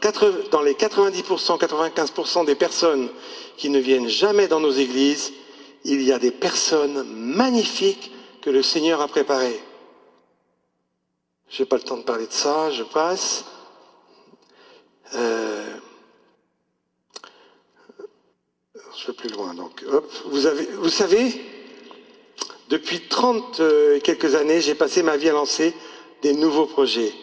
Speaker 2: les 90%, 95% des personnes qui ne viennent jamais dans nos églises, il y a des personnes magnifiques que le Seigneur a préparées. Je n'ai pas le temps de parler de ça, je passe. Je vais plus loin, donc. Hop. Vous savez, depuis 30 et quelques années, j'ai passé ma vie à lancer des nouveaux projets,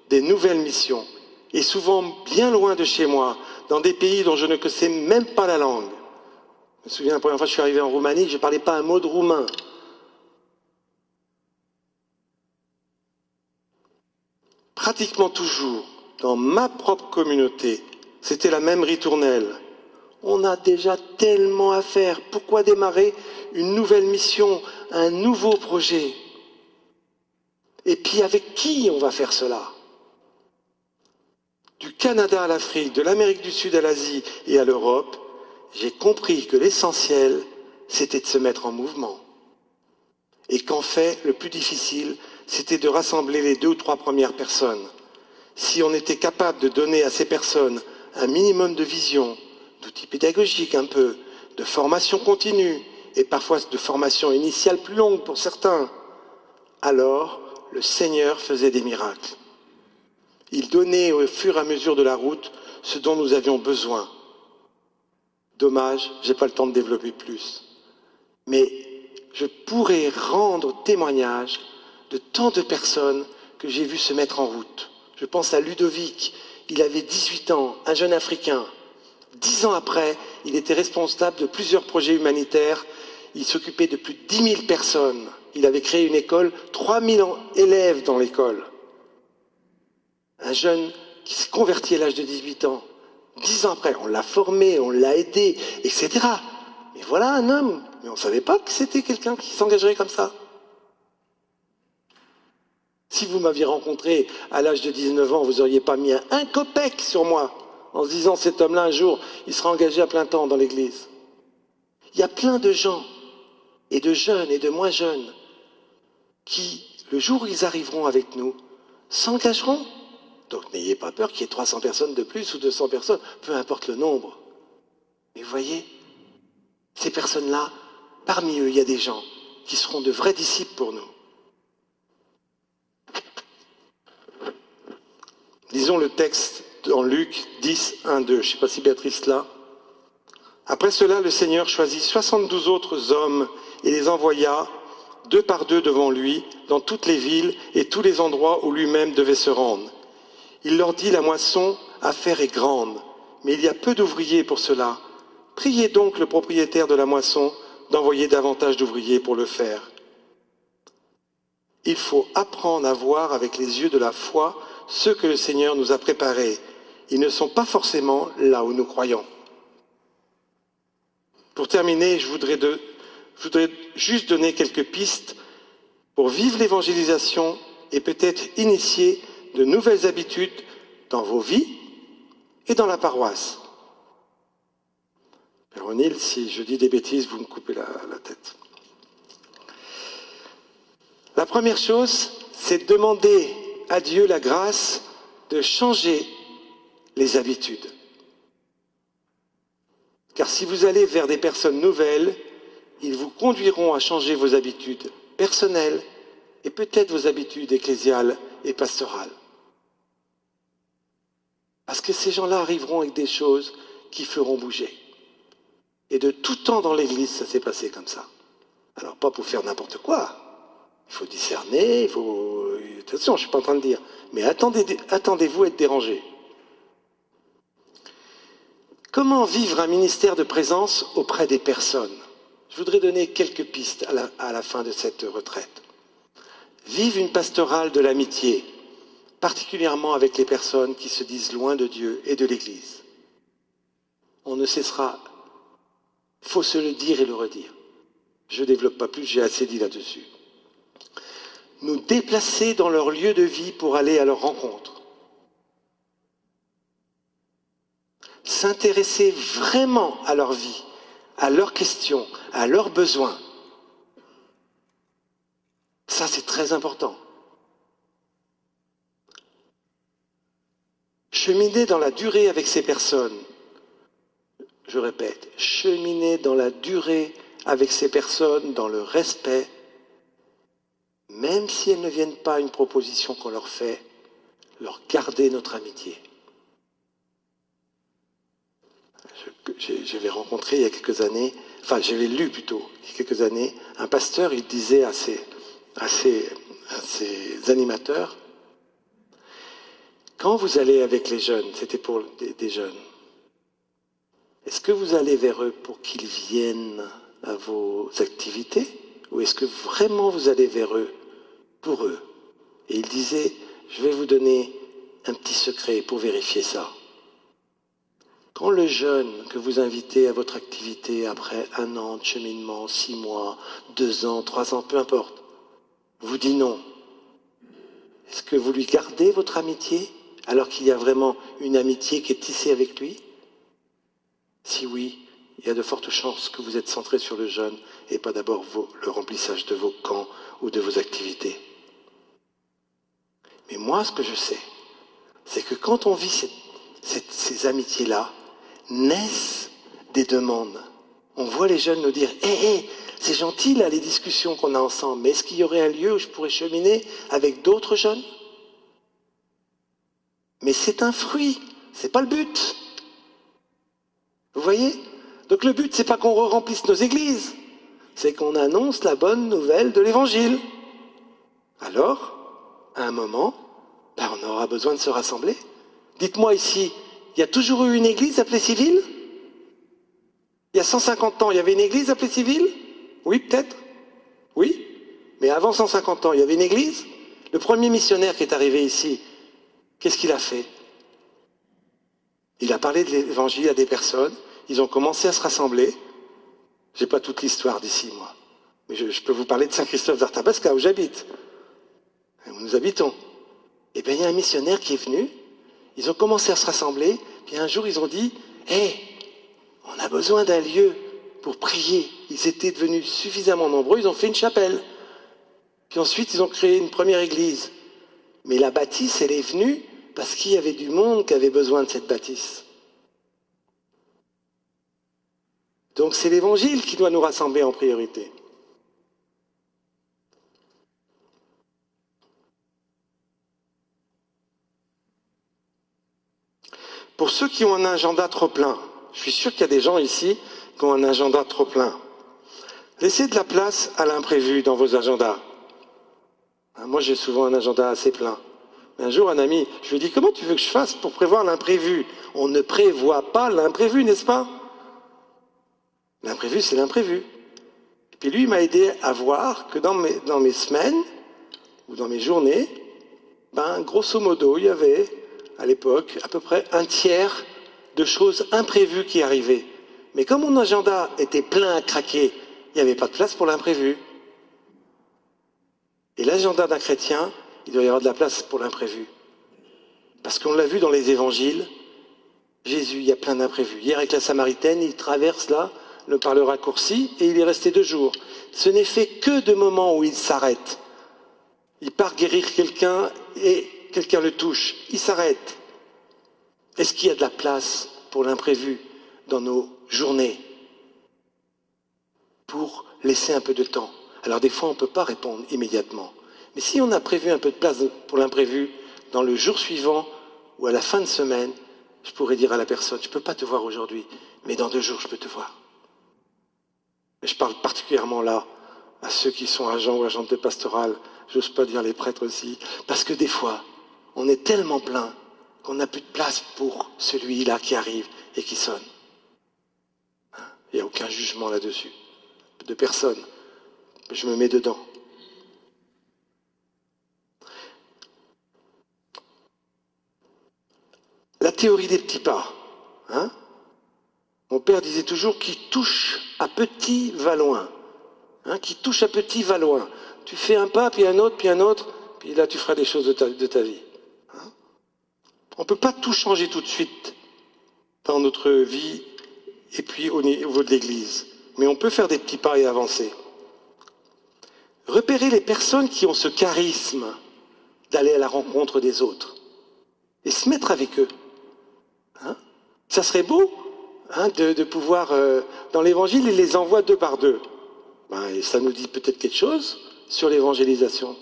Speaker 2: des nouvelles missions, et souvent bien loin de chez moi, dans des pays dont je ne connaissais même pas la langue. Je me souviens, la première fois que je suis arrivé en Roumanie, je ne parlais pas un mot de roumain. Pratiquement toujours, dans ma propre communauté, c'était la même ritournelle. On a déjà tellement à faire. Pourquoi démarrer une nouvelle mission, un nouveau projet? Et puis avec qui on va faire cela? Du Canada à l'Afrique, de l'Amérique du Sud à l'Asie et à l'Europe, j'ai compris que l'essentiel, c'était de se mettre en mouvement. Et qu'en fait, le plus difficile, c'était de rassembler les 2 ou 3 premières personnes. Si on était capable de donner à ces personnes un minimum de vision, d'outils pédagogiques un peu, de formation continue et parfois de formation initiale plus longue pour certains, alors le Seigneur faisait des miracles. Il donnait au fur et à mesure de la route ce dont nous avions besoin. Dommage, je n'ai pas le temps de développer plus. Mais je pourrais rendre témoignage de tant de personnes que j'ai vues se mettre en route. Je pense à Ludovic, il avait 18 ans, un jeune Africain. 10 ans après, il était responsable de plusieurs projets humanitaires. Il s'occupait de plus de 10 000 personnes. Il avait créé une école, 3 000 élèves dans l'école. Un jeune qui s'est converti à l'âge de 18 ans. 10 ans après, on l'a formé, on l'a aidé, etc. Mais voilà un homme, mais on ne savait pas que c'était quelqu'un qui s'engagerait comme ça. Si vous m'aviez rencontré à l'âge de 19 ans, vous n'auriez pas mis un copec sur moi en se disant cet homme-là, un jour, il sera engagé à plein temps dans l'Église. Il y a plein de gens, et de jeunes et de moins jeunes, qui, le jour où ils arriveront avec nous, s'engageront. Donc n'ayez pas peur qu'il y ait 300 personnes de plus ou 200 personnes, peu importe le nombre. Mais vous voyez, ces personnes-là, parmi eux, il y a des gens qui seront de vrais disciples pour nous. Lisons le texte dans Luc 10, 1, 2. Je ne sais pas si Béatrice l'a. Après cela, le Seigneur choisit 72 autres hommes et les envoya 2 par 2 devant lui dans toutes les villes et tous les endroits où lui-même devait se rendre. Il leur dit, la moisson à faire est grande, mais il y a peu d'ouvriers pour cela. Priez donc le propriétaire de la moisson d'envoyer davantage d'ouvriers pour le faire. Il faut apprendre à voir avec les yeux de la foi ce que le Seigneur nous a préparés. Ils ne sont pas forcément là où nous croyons. Pour terminer, je voudrais juste donner quelques pistes pour vivre l'évangélisation et peut-être initier de nouvelles habitudes dans vos vies et dans la paroisse. Père O'Neill, si je dis des bêtises, vous me coupez la tête. La première chose, c'est de demander à Dieu la grâce de changer les habitudes. Car si vous allez vers des personnes nouvelles, ils vous conduiront à changer vos habitudes personnelles et peut-être vos habitudes ecclésiales et pastorales. Parce que ces gens-là arriveront avec des choses qui feront bouger. Et de tout temps dans l'Église, ça s'est passé comme ça. Alors pas pour faire n'importe quoi. Il faut discerner, il faut... Attention, je ne suis pas en train de dire. Mais attendez-vous à être dérangé. Comment vivre un ministère de présence auprès des personnes? Je voudrais donner quelques pistes à la fin de cette retraite. Vive une pastorale de l'amitié, particulièrement avec les personnes qui se disent loin de Dieu et de l'Église. On ne cessera, faut se le dire et le redire. Je ne développe pas plus, j'ai assez dit là-dessus. Nous déplacer dans leur lieu de vie pour aller à leur rencontre. S'intéresser vraiment à leur vie, à leurs questions, à leurs besoins. Ça, c'est très important. Cheminer dans la durée avec ces personnes. Je répète, cheminer dans la durée avec ces personnes, dans le respect, même si elles ne viennent pas à une proposition qu'on leur fait, leur garder notre amitié. J'avais rencontré il y a quelques années, enfin j'avais lu plutôt, il y a quelques années, un pasteur, il disait à ses animateurs, quand vous allez avec les jeunes, c'était pour des jeunes, est-ce que vous allez vers eux pour qu'ils viennent à vos activités ou est-ce que vraiment vous allez vers eux pour eux? Et il disait, je vais vous donner un petit secret pour vérifier ça. Quand le jeune que vous invitez à votre activité après 1 an de cheminement, 6 mois, 2 ans, 3 ans, peu importe, vous dit non, est-ce que vous lui gardez votre amitié alors qu'il y a vraiment une amitié qui est tissée avec lui? Si oui, il y a de fortes chances que vous êtes centré sur le jeune et pas d'abord le remplissage de vos camps ou de vos activités. Mais moi, ce que je sais, c'est que quand on vit ces amitiés-là, naissent des demandes. On voit les jeunes nous dire « Hé, c'est gentil là les discussions qu'on a ensemble, mais est-ce qu'il y aurait un lieu où je pourrais cheminer avec d'autres jeunes ?» Mais c'est un fruit, c'est pas le but. Vous voyez? Donc le but, c'est pas qu'on remplisse nos églises, c'est qu'on annonce la bonne nouvelle de l'évangile. Alors, à un moment, on aura besoin de se rassembler. Dites-moi ici, il y a toujours eu une église à Plessisville? Il y a 150 ans, il y avait une église à Plessisville? Oui, peut-être. Oui. Mais avant 150 ans, il y avait une église? Le premier missionnaire qui est arrivé ici, qu'est-ce qu'il a fait? Il a parlé de l'évangile à des personnes, ils ont commencé à se rassembler. J'ai pas toute l'histoire d'ici, moi. Mais je peux vous parler de Saint-Christophe d'Arthabasca, où j'habite. Où nous habitons. Et bien, il y a un missionnaire qui est venu, ils ont commencé à se rassembler, puis un jour, ils ont dit « Hé, on a besoin d'un lieu pour prier. » Ils étaient devenus suffisamment nombreux, ils ont fait une chapelle. Puis ensuite, ils ont créé une première église. Mais la bâtisse, elle est venue parce qu'il y avait du monde qui avait besoin de cette bâtisse. Donc c'est l'évangile qui doit nous rassembler en priorité. Pour ceux qui ont un agenda trop plein, je suis sûr qu'il y a des gens ici qui ont un agenda trop plein. Laissez de la place à l'imprévu dans vos agendas. Moi, j'ai souvent un agenda assez plein. Un jour, un ami, je lui ai dit, comment tu veux que je fasse pour prévoir l'imprévu? On ne prévoit pas l'imprévu, n'est-ce pas? L'imprévu, c'est l'imprévu. Et puis lui, il m'a aidé à voir que dans mes semaines, ou dans mes journées, grosso modo, il y avait, à l'époque, à peu près un tiers de choses imprévues qui arrivaient. Mais comme mon agenda était plein à craquer, il n'y avait pas de place pour l'imprévu. Et l'agenda d'un chrétien, il doit y avoir de la place pour l'imprévu. Parce qu'on l'a vu dans les évangiles, Jésus, il y a plein d'imprévus. Hier, avec la Samaritaine, il traverse là, par le raccourci, et il est resté 2 jours. Ce n'est fait que de moments où il s'arrête. Il part guérir quelqu'un et quelqu'un le touche. Il s'arrête. Est-ce qu'il y a de la place pour l'imprévu dans nos journées? Pour laisser un peu de temps. Alors des fois, on ne peut pas répondre immédiatement. Mais si on a prévu un peu de place pour l'imprévu dans le jour suivant ou à la fin de semaine, je pourrais dire à la personne, je ne peux pas te voir aujourd'hui, mais dans 2 jours, je peux te voir. Et je parle particulièrement là à ceux qui sont agents ou agentes de pastoral, j'ose pas dire les prêtres aussi, parce que des fois, on est tellement plein qu'on n'a plus de place pour celui-là qui arrive et qui sonne. Il n'y a aucun jugement là-dessus, de personne. Je me mets dedans. La théorie des petits pas. Mon père disait toujours qui touche à petit va loin. Qui touche à petit va loin. Tu fais un pas, puis un autre, puis là tu feras des choses de ta vie. On ne peut pas tout changer tout de suite dans notre vie et puis au niveau de l'Église. Mais on peut faire des petits pas et avancer. Repérer les personnes qui ont ce charisme d'aller à la rencontre des autres et se mettre avec eux. Ça serait beau de pouvoir, dans l'Évangile, il les envoie 2 par 2. Et ça nous dit peut-être quelque chose sur l'évangélisation.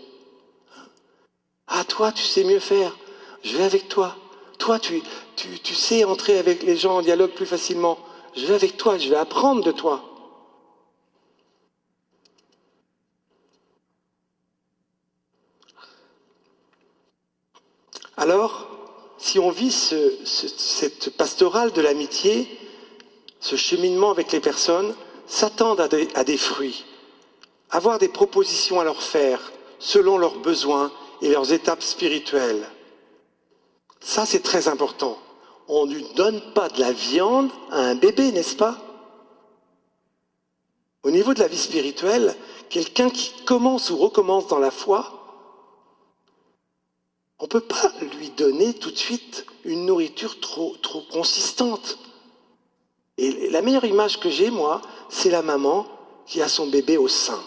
Speaker 2: Ah, toi, tu sais mieux faire. Je vais avec toi. Toi, tu sais entrer avec les gens en dialogue plus facilement. Je vais avec toi, je vais apprendre de toi. Alors, si on vit cette pastorale de l'amitié, ce cheminement avec les personnes, s'attendre à des fruits, avoir des propositions à leur faire selon leurs besoins et leurs étapes spirituelles. Ça, c'est très important. On ne donne pas de la viande à un bébé, n'est-ce pas? Au niveau de la vie spirituelle, quelqu'un qui commence ou recommence dans la foi, on ne peut pas lui donner tout de suite une nourriture trop consistante. Et la meilleure image que j'ai, moi, c'est la maman qui a son bébé au sein.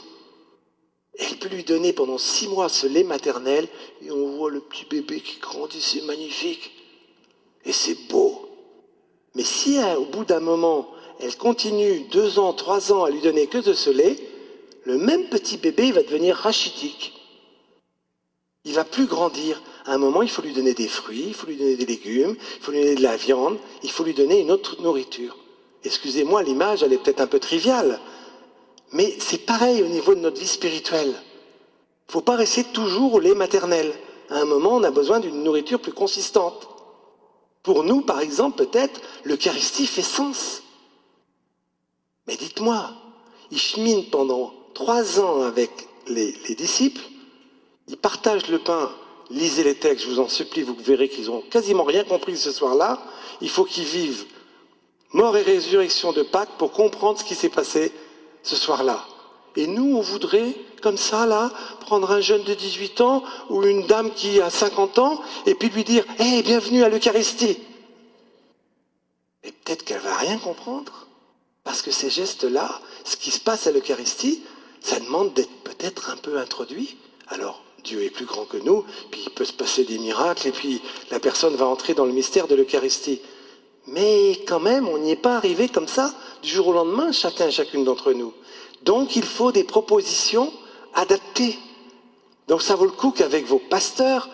Speaker 2: Elle peut lui donner pendant 6 mois ce lait maternel et on voit le petit bébé qui grandit, c'est magnifique. Et c'est beau. Mais si au bout d'un moment, elle continue 2 ans, 3 ans à lui donner que de ce lait, le même petit bébé va devenir rachitique. Il ne va plus grandir. À un moment, il faut lui donner des fruits, il faut lui donner des légumes, il faut lui donner de la viande, il faut lui donner une autre nourriture. Excusez-moi, l'image, elle est peut-être un peu triviale, mais c'est pareil au niveau de notre vie spirituelle. Il ne faut pas rester toujours au lait maternel. À un moment, on a besoin d'une nourriture plus consistante. Pour nous, par exemple, peut-être, l'Eucharistie fait sens. Mais dites-moi, il chemine pendant 3 ans avec les disciples, ils partagent le pain, lisez les textes, je vous en supplie, vous verrez qu'ils n'ont quasiment rien compris ce soir-là. Il faut qu'ils vivent mort et résurrection de Pâques pour comprendre ce qui s'est passé ce soir-là. Et nous, on voudrait, comme ça, là, prendre un jeune de 18 ans ou une dame qui a 50 ans et puis lui dire « Hey, bienvenue à l'Eucharistie !» Et peut-être qu'elle ne va rien comprendre. Parce que ces gestes-là, ce qui se passe à l'Eucharistie, ça demande d'être peut-être un peu introduit. Alors, Dieu est plus grand que nous, puis il peut se passer des miracles, et puis la personne va entrer dans le mystère de l'Eucharistie. Mais quand même, on n'y est pas arrivé comme ça, du jour au lendemain, chacun et chacune d'entre nous. Donc, il faut des propositions adaptées. Donc, ça vaut le coup qu'avec vos pasteurs,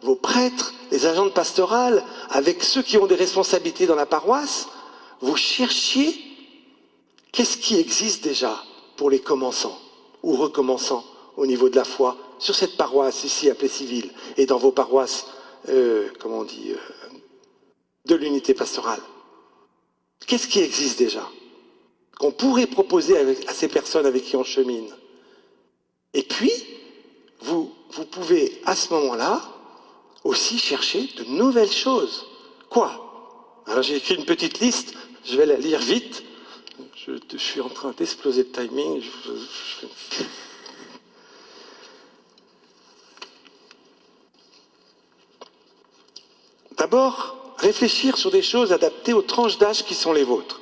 Speaker 2: vos prêtres, les agents de pastorale, avec ceux qui ont des responsabilités dans la paroisse, vous cherchiez qu'est-ce qui existe déjà pour les commençants ou recommençants au niveau de la foi sur cette paroisse ici à Plessisville et dans vos paroisses, de l'unité pastorale. Qu'est-ce qui existe déjà qu'on pourrait proposer à ces personnes avec qui on chemine? Et puis, vous pouvez à ce moment-là aussi chercher de nouvelles choses. Quoi? Alors j'ai écrit une petite liste, je vais la lire vite. Je suis en train d'exploser de timing. D'abord, réfléchir sur des choses adaptées aux tranches d'âge qui sont les vôtres.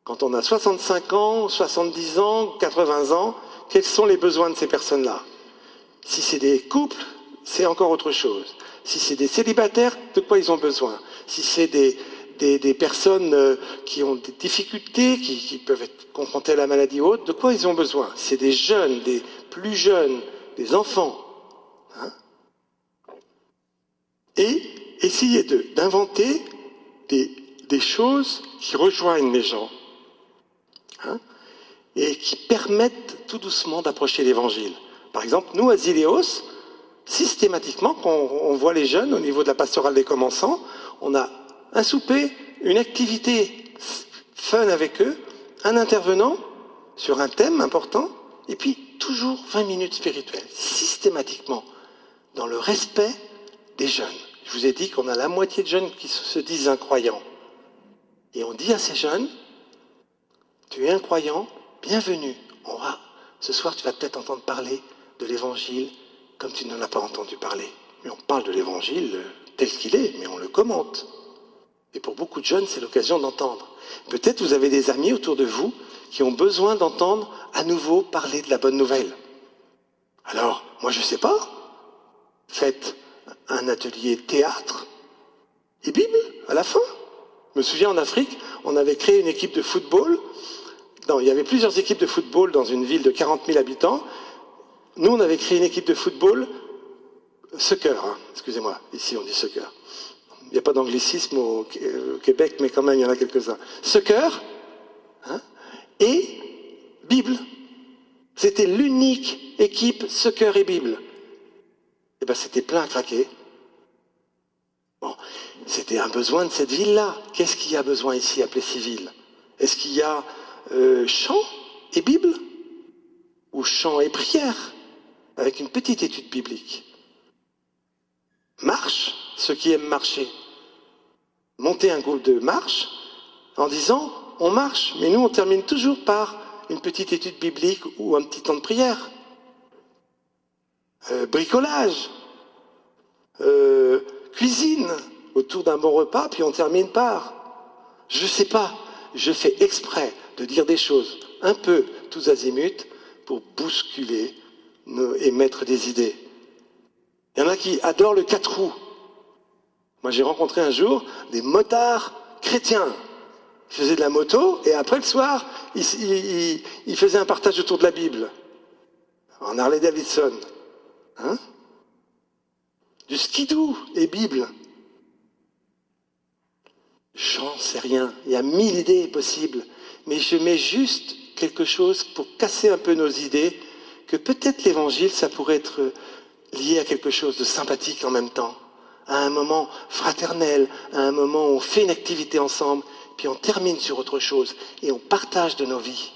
Speaker 2: Quand on a 65 ans, 70 ans, 80 ans, quels sont les besoins de ces personnes-là? Si c'est des couples, c'est encore autre chose. Si c'est des célibataires, de quoi ils ont besoin? Si c'est des personnes qui ont des difficultés, qui peuvent être confrontées à la maladie ou autre, de quoi ils ont besoin? Si c'est des jeunes, des plus jeunes, des enfants. Hein? Et essayez d'inventer des choses qui rejoignent les gens. Hein? Et qui permettent tout doucement d'approcher l'Évangile. Par exemple, nous, à Zéléos, systématiquement, quand on voit les jeunes au niveau de la pastorale des commençants, on a un souper, une activité fun avec eux, un intervenant sur un thème important, et puis toujours 20 minutes spirituelles, systématiquement, dans le respect des jeunes. Je vous ai dit qu'on a la moitié de jeunes qui se disent incroyants. Et on dit à ces jeunes, tu es incroyant, bienvenue. Ce soir, tu vas peut-être entendre parler de l'Évangile comme tu n'en as pas entendu parler. Mais on parle de l'Évangile tel qu'il est, mais on le commente. Et pour beaucoup de jeunes, c'est l'occasion d'entendre. Peut-être vous avez des amis autour de vous qui ont besoin d'entendre à nouveau parler de la bonne nouvelle. Alors, moi je ne sais pas, faites un atelier théâtre et Bible à la fin. Je me souviens en Afrique, on avait créé une équipe de football. Non, il y avait plusieurs équipes de football dans une ville de 40 000 habitants. Nous, on avait créé une équipe de football soccer, hein, excusez-moi, ici on dit soccer. Il n'y a pas d'anglicisme au Québec, mais quand même il y en a quelques-uns. Soccer, hein, et Bible. C'était l'unique équipe soccer et Bible. Et bien c'était plein à craquer. Bon, c'était un besoin de cette ville-là. Qu'est-ce qu'il y a besoin ici à Plessisville? Est-ce qu'il y a chant et Bible? Ou chant et prière? Avec une petite étude biblique. Marche, ceux qui aiment marcher. Monter un groupe de marche en disant on marche, mais nous on termine toujours par une petite étude biblique ou un petit temps de prière. Bricolage, cuisine autour d'un bon repas, puis on termine par. Je ne sais pas, je fais exprès de dire des choses un peu tous azimuts pour bousculer et mettre des idées. Il y en a qui adorent le 4 roues. Moi, j'ai rencontré un jour des motards chrétiens. Il faisait de la moto et après le soir, il faisait un partage autour de la Bible. En Harley Davidson. Hein? Du skidoo et Bible. J'en sais rien. Il y a 1000 idées possibles. Mais je mets juste quelque chose pour casser un peu nos idées, que peut-être l'évangile, ça pourrait être lié à quelque chose de sympathique en même temps. À un moment fraternel, à un moment où on fait une activité ensemble, puis on termine sur autre chose et on partage de nos vies.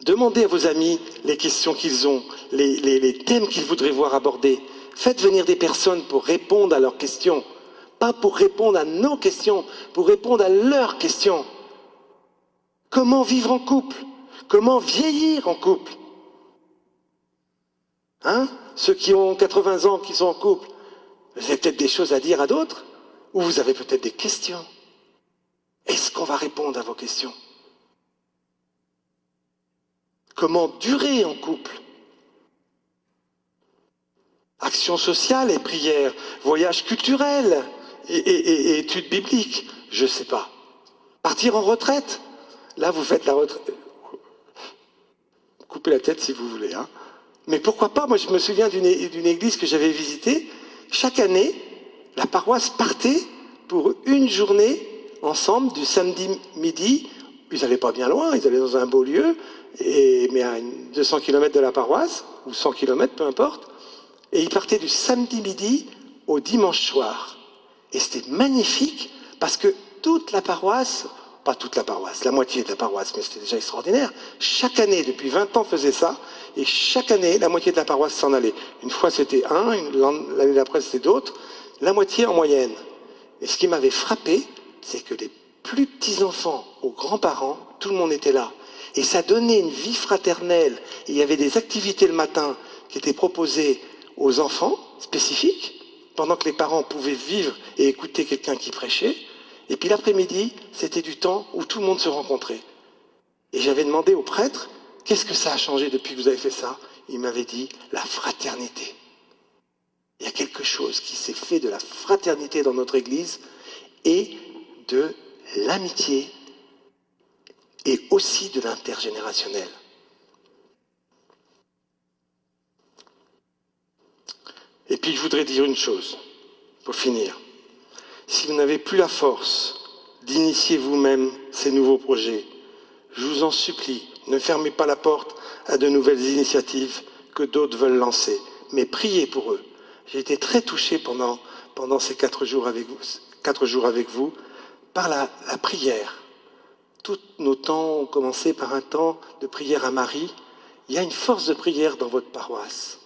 Speaker 2: Demandez à vos amis les questions qu'ils ont, les thèmes qu'ils voudraient voir abordés. Faites venir des personnes pour répondre à leurs questions. Pas pour répondre à nos questions, pour répondre à leurs questions. Comment vivre en couple? Comment vieillir en couple? Hein? Ceux qui ont 80 ans, qui sont en couple, vous avez peut-être des choses à dire à d'autres, ou vous avez peut-être des questions. Est-ce qu'on va répondre à vos questions? Comment durer en couple? Action sociale et prière, voyage culturel et études bibliques, je ne sais pas. Partir en retraite? Là, vous faites la retraite. Coupez la tête si vous voulez. Hein. Mais pourquoi pas? Moi, je me souviens d'une église que j'avais visitée. Chaque année, la paroisse partait pour une journée ensemble, du samedi midi. Ils n'allaient pas bien loin, ils allaient dans un beau lieu, mais à 200 km de la paroisse, ou 100 km, peu importe. Et ils partaient du samedi midi au dimanche soir. Et c'était magnifique parce que toute la paroisse, pas toute la paroisse, la moitié de la paroisse, mais c'était déjà extraordinaire. Chaque année, depuis 20 ans, faisait ça. Et chaque année, la moitié de la paroisse s'en allait. Une fois, c'était un, l'année d'après, c'était d'autres. La moitié en moyenne. Et ce qui m'avait frappé, c'est que des plus petits enfants aux grands-parents, tout le monde était là. Et ça donnait une vie fraternelle. Et il y avait des activités le matin qui étaient proposées aux enfants spécifiques, pendant que les parents pouvaient vivre et écouter quelqu'un qui prêchait. Et puis l'après-midi, c'était du temps où tout le monde se rencontrait. Et j'avais demandé au prêtre, qu'est-ce que ça a changé depuis que vous avez fait ça? Il m'avait dit, la fraternité. Il y a quelque chose qui s'est fait de la fraternité dans notre Église et de l'amitié et aussi de l'intergénérationnel. Et puis je voudrais dire une chose, pour finir. Si vous n'avez plus la force d'initier vous-même ces nouveaux projets, je vous en supplie, ne fermez pas la porte à de nouvelles initiatives que d'autres veulent lancer, mais priez pour eux. J'ai été très touché pendant ces 4 jours avec vous, par la prière. Tous nos temps ont commencé par un temps de prière à Marie. Il y a une force de prière dans votre paroisse.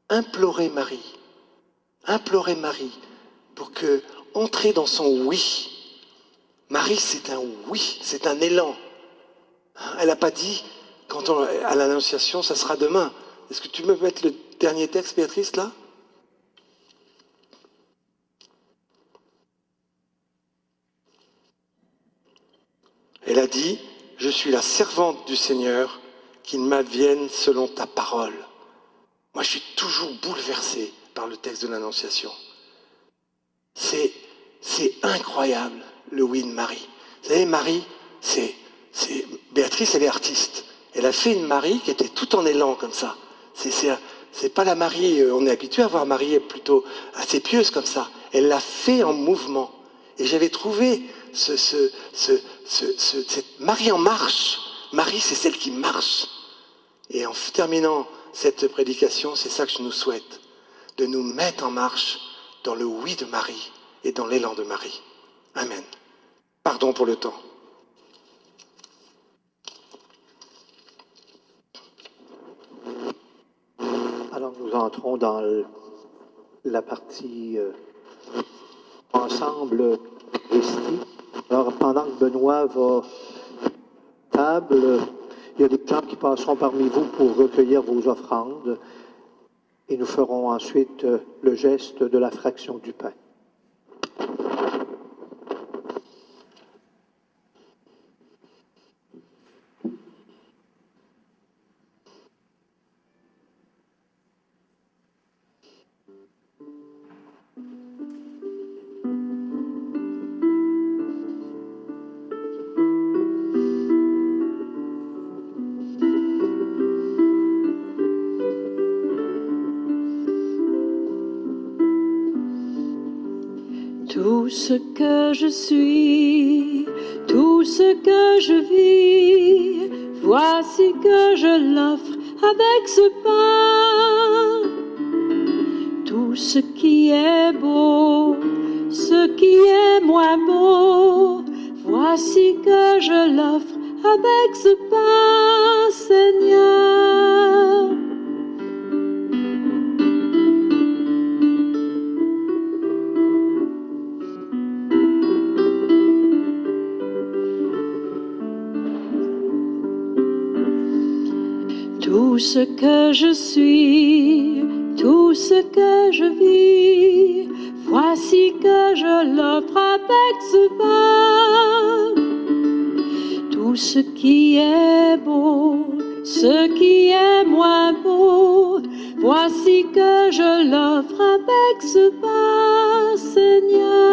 Speaker 2: Implorez Marie pour que entrez dans son oui. Marie, c'est un oui, c'est un élan. Elle n'a pas dit, à l'Annonciation, ça sera demain. Est-ce que tu peux mettre le dernier texte, Béatrice, là? Elle a dit, je suis la servante du Seigneur, qu'il m'advienne selon ta parole. Moi, je suis toujours bouleversé par le texte de l'Annonciation. C'est incroyable, le oui de Marie. Vous savez, Marie, Béatrice, elle est artiste. Elle a fait une Marie qui était tout en élan comme ça. C'est pas la Marie, on est habitué à voir Marie plutôt assez pieuse comme ça. Elle l'a fait en mouvement. Et j'avais trouvé cette Marie en marche. Marie, c'est celle qui marche. Et en terminant cette prédication, c'est ça que je nous souhaite, de nous mettre en marche dans le oui de Marie et dans l'élan de Marie. Amen. Pardon pour le temps.
Speaker 3: Alors nous entrons dans la partie ensemble Eucharistie. Alors pendant que Benoît va à la table, il y a des gens qui passeront parmi vous pour recueillir vos offrandes et nous ferons ensuite le geste de la fraction du pain.
Speaker 4: ce que je suis, tout ce que je vis, voici que je l'offre avec ce pain. Tout ce qui est beau, ce qui est moins beau, voici que je l'offre avec ce pain, Seigneur. Tout ce que je suis, tout ce que je vis, voici que je l'offre avec ce pain. Tout ce qui est beau, ce qui est moins beau, voici que je l'offre avec ce pain, Seigneur.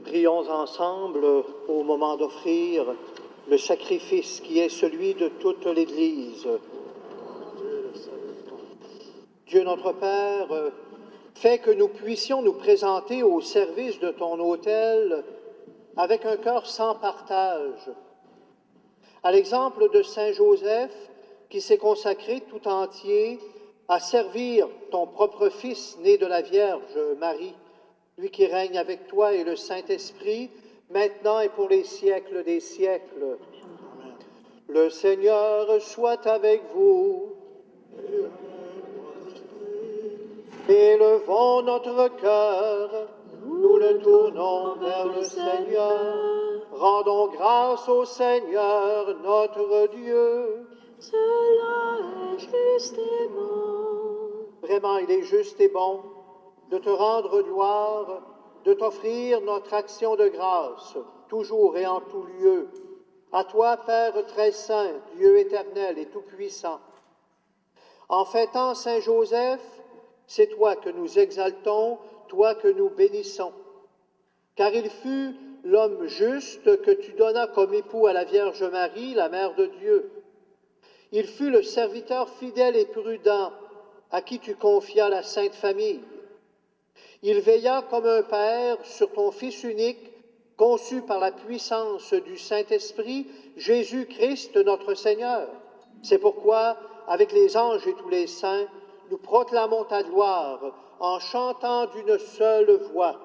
Speaker 3: Prions ensemble au moment d'offrir le sacrifice qui est celui de toute l'Église. Dieu notre Père, fais que nous puissions nous présenter au service de ton autel avec un cœur sans partage. À l'exemple de Saint Joseph qui s'est consacré tout entier à servir ton propre Fils né de la Vierge Marie, lui qui règne avec toi et le Saint-Esprit, maintenant et pour les siècles des siècles. Amen. Le Seigneur soit avec vous. Élevons notre cœur, nous le tournons vers le Seigneur. Rendons grâce au Seigneur, notre Dieu.
Speaker 4: Cela est juste et bon.
Speaker 3: Vraiment, il est juste et bon de te rendre gloire, de t'offrir notre action de grâce, toujours et en tout lieu. À toi, Père très saint, Dieu éternel et tout-puissant. En fêtant Saint Joseph, c'est toi que nous exaltons, toi que nous bénissons. Car il fut l'homme juste que tu donnas comme époux à la Vierge Marie, la Mère de Dieu. Il fut le serviteur fidèle et prudent à qui tu confias la Sainte Famille. Il veilla comme un père sur ton Fils unique, conçu par la puissance du Saint-Esprit, Jésus-Christ notre Seigneur. C'est pourquoi, avec les anges et tous les saints, nous proclamons ta gloire en chantant d'une seule voix.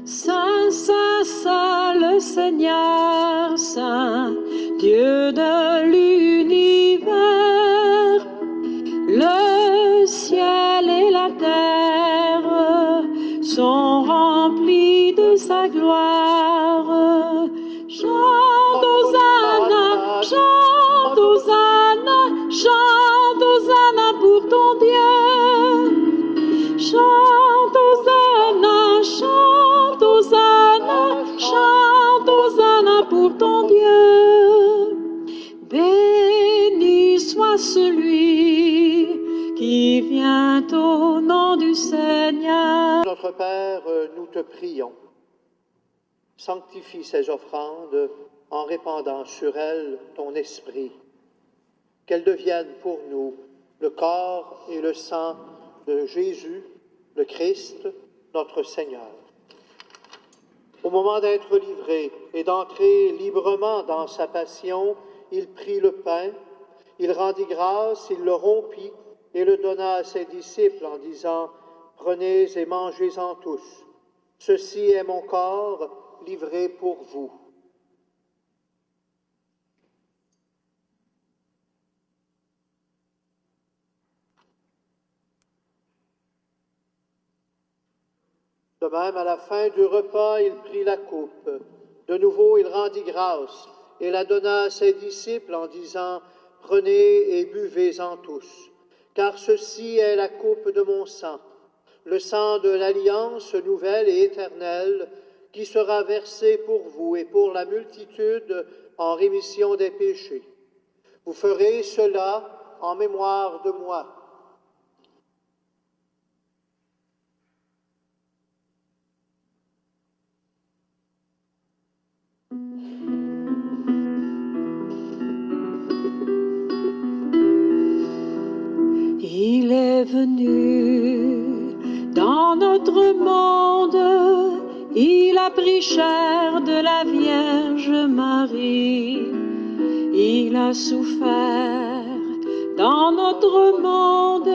Speaker 4: Saint, Saint, Saint, le Seigneur, Saint, Dieu de l'univers, le ciel et la terre sont remplis de sa gloire. Chante Hosanna, chante Hosanna, chante Hosanna pour ton Dieu. Chante Hosanna, chante Hosanna, chante Hosanna pour ton Dieu. Béni soit celui qui vient au nom du Seigneur.
Speaker 3: Notre Père, nous te prions. Sanctifie ces offrandes en répandant sur elles ton esprit. Qu'elles deviennent pour nous le corps et le sang de Jésus, le Christ, notre Seigneur. Au moment d'être livré et d'entrer librement dans sa passion, il prit le pain, il rendit grâce, il le rompit et le donna à ses disciples en disant « Prenez et mangez-en tous. Ceci est mon corps livré pour vous. » De même, à la fin du repas, il prit la coupe. De nouveau, il rendit grâce et la donna à ses disciples en disant « Prenez et buvez-en tous, car ceci est la coupe de mon sang, le sang de l'alliance nouvelle et éternelle qui sera versé pour vous et pour la multitude en rémission des péchés. Vous ferez cela en mémoire de moi.
Speaker 4: Il est venu dans notre monde, il a pris chair de la Vierge Marie, il a souffert dans notre monde,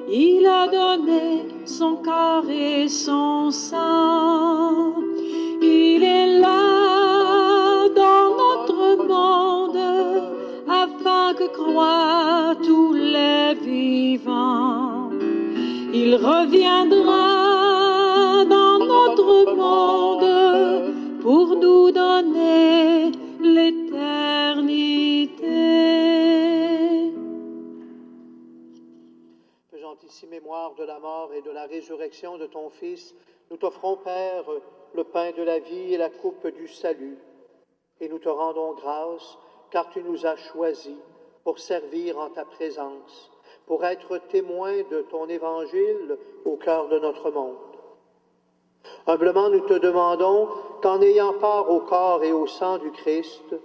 Speaker 4: il a donné son corps et son sang. Il est là dans notre monde, afin que croient tous les vivants. Il reviendra dans notre monde pour nous donner l'éternité.
Speaker 3: Faisant ici mémoire de la mort et de la résurrection de ton Fils, nous t'offrons, Père, le pain de la vie et la coupe du salut. Et nous te rendons grâce, car tu nous as choisis pour servir en ta présence, pour être témoins de ton évangile au cœur de notre monde. Humblement, nous te demandons qu'en ayant part au corps et au sang du Christ,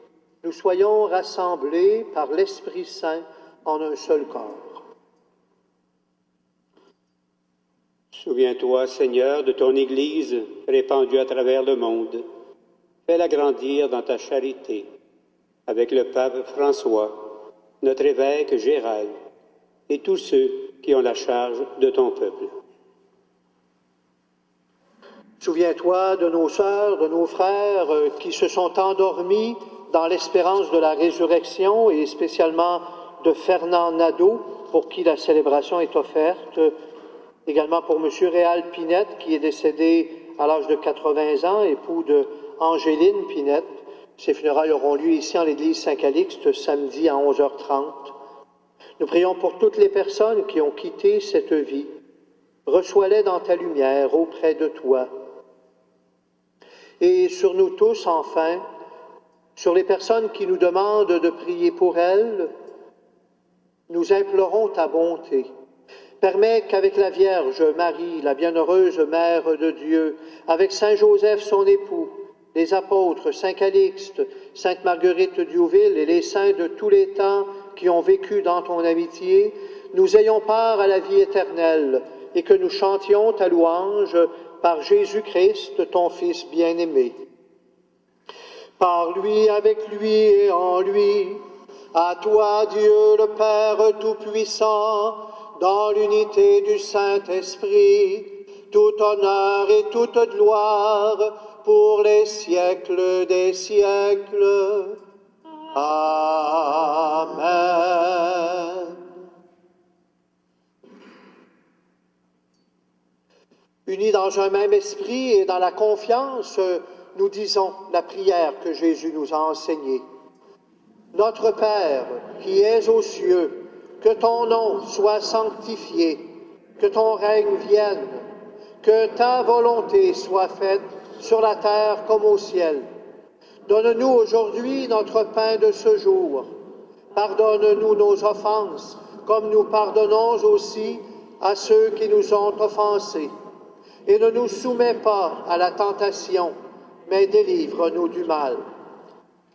Speaker 3: nous soyons rassemblés par l'Esprit Saint en un seul corps.
Speaker 5: Souviens-toi, Seigneur, de ton Église répandue à travers le monde. Fais-la grandir dans ta charité, avec le pape François, notre évêque Gérald, et tous ceux qui ont la charge de ton peuple.
Speaker 3: Souviens-toi de nos sœurs, de nos frères qui se sont endormis dans l'espérance de la résurrection, et spécialement de Fernand Nadeau, pour qui la célébration est offerte. Également pour M. Réal Pinette, qui est décédé à l'âge de 80 ans, époux de Angéline Pinette. Ces funérailles auront lieu ici en l'église Saint-Calixte, samedi à 11h30. Nous prions pour toutes les personnes qui ont quitté cette vie. Reçois-les dans ta lumière, auprès de toi. Et sur nous tous, enfin, sur les personnes qui nous demandent de prier pour elles, nous implorons ta bonté. Permets qu'avec la Vierge Marie, la bienheureuse Mère de Dieu, avec Saint Joseph, son époux, les apôtres, Saint Calixte, Sainte Marguerite Diouville et les saints de tous les temps qui ont vécu dans ton amitié, nous ayons part à la vie éternelle et que nous chantions ta louange par Jésus-Christ, ton Fils bien-aimé. Par lui, avec lui et en lui, à toi, Dieu le Père Tout-Puissant, dans l'unité du Saint-Esprit, tout honneur et toute gloire pour les siècles des siècles. Amen. Unis dans un même esprit et dans la confiance, nous disons la prière que Jésus nous a enseignée. Notre Père, qui es aux cieux, que ton nom soit sanctifié, que ton règne vienne, que ta volonté soit faite sur la terre comme au ciel. Donne-nous aujourd'hui notre pain de ce jour. Pardonne-nous nos offenses, comme nous pardonnons aussi à ceux qui nous ont offensés. Et ne nous soumets pas à la tentation, mais délivre-nous du mal.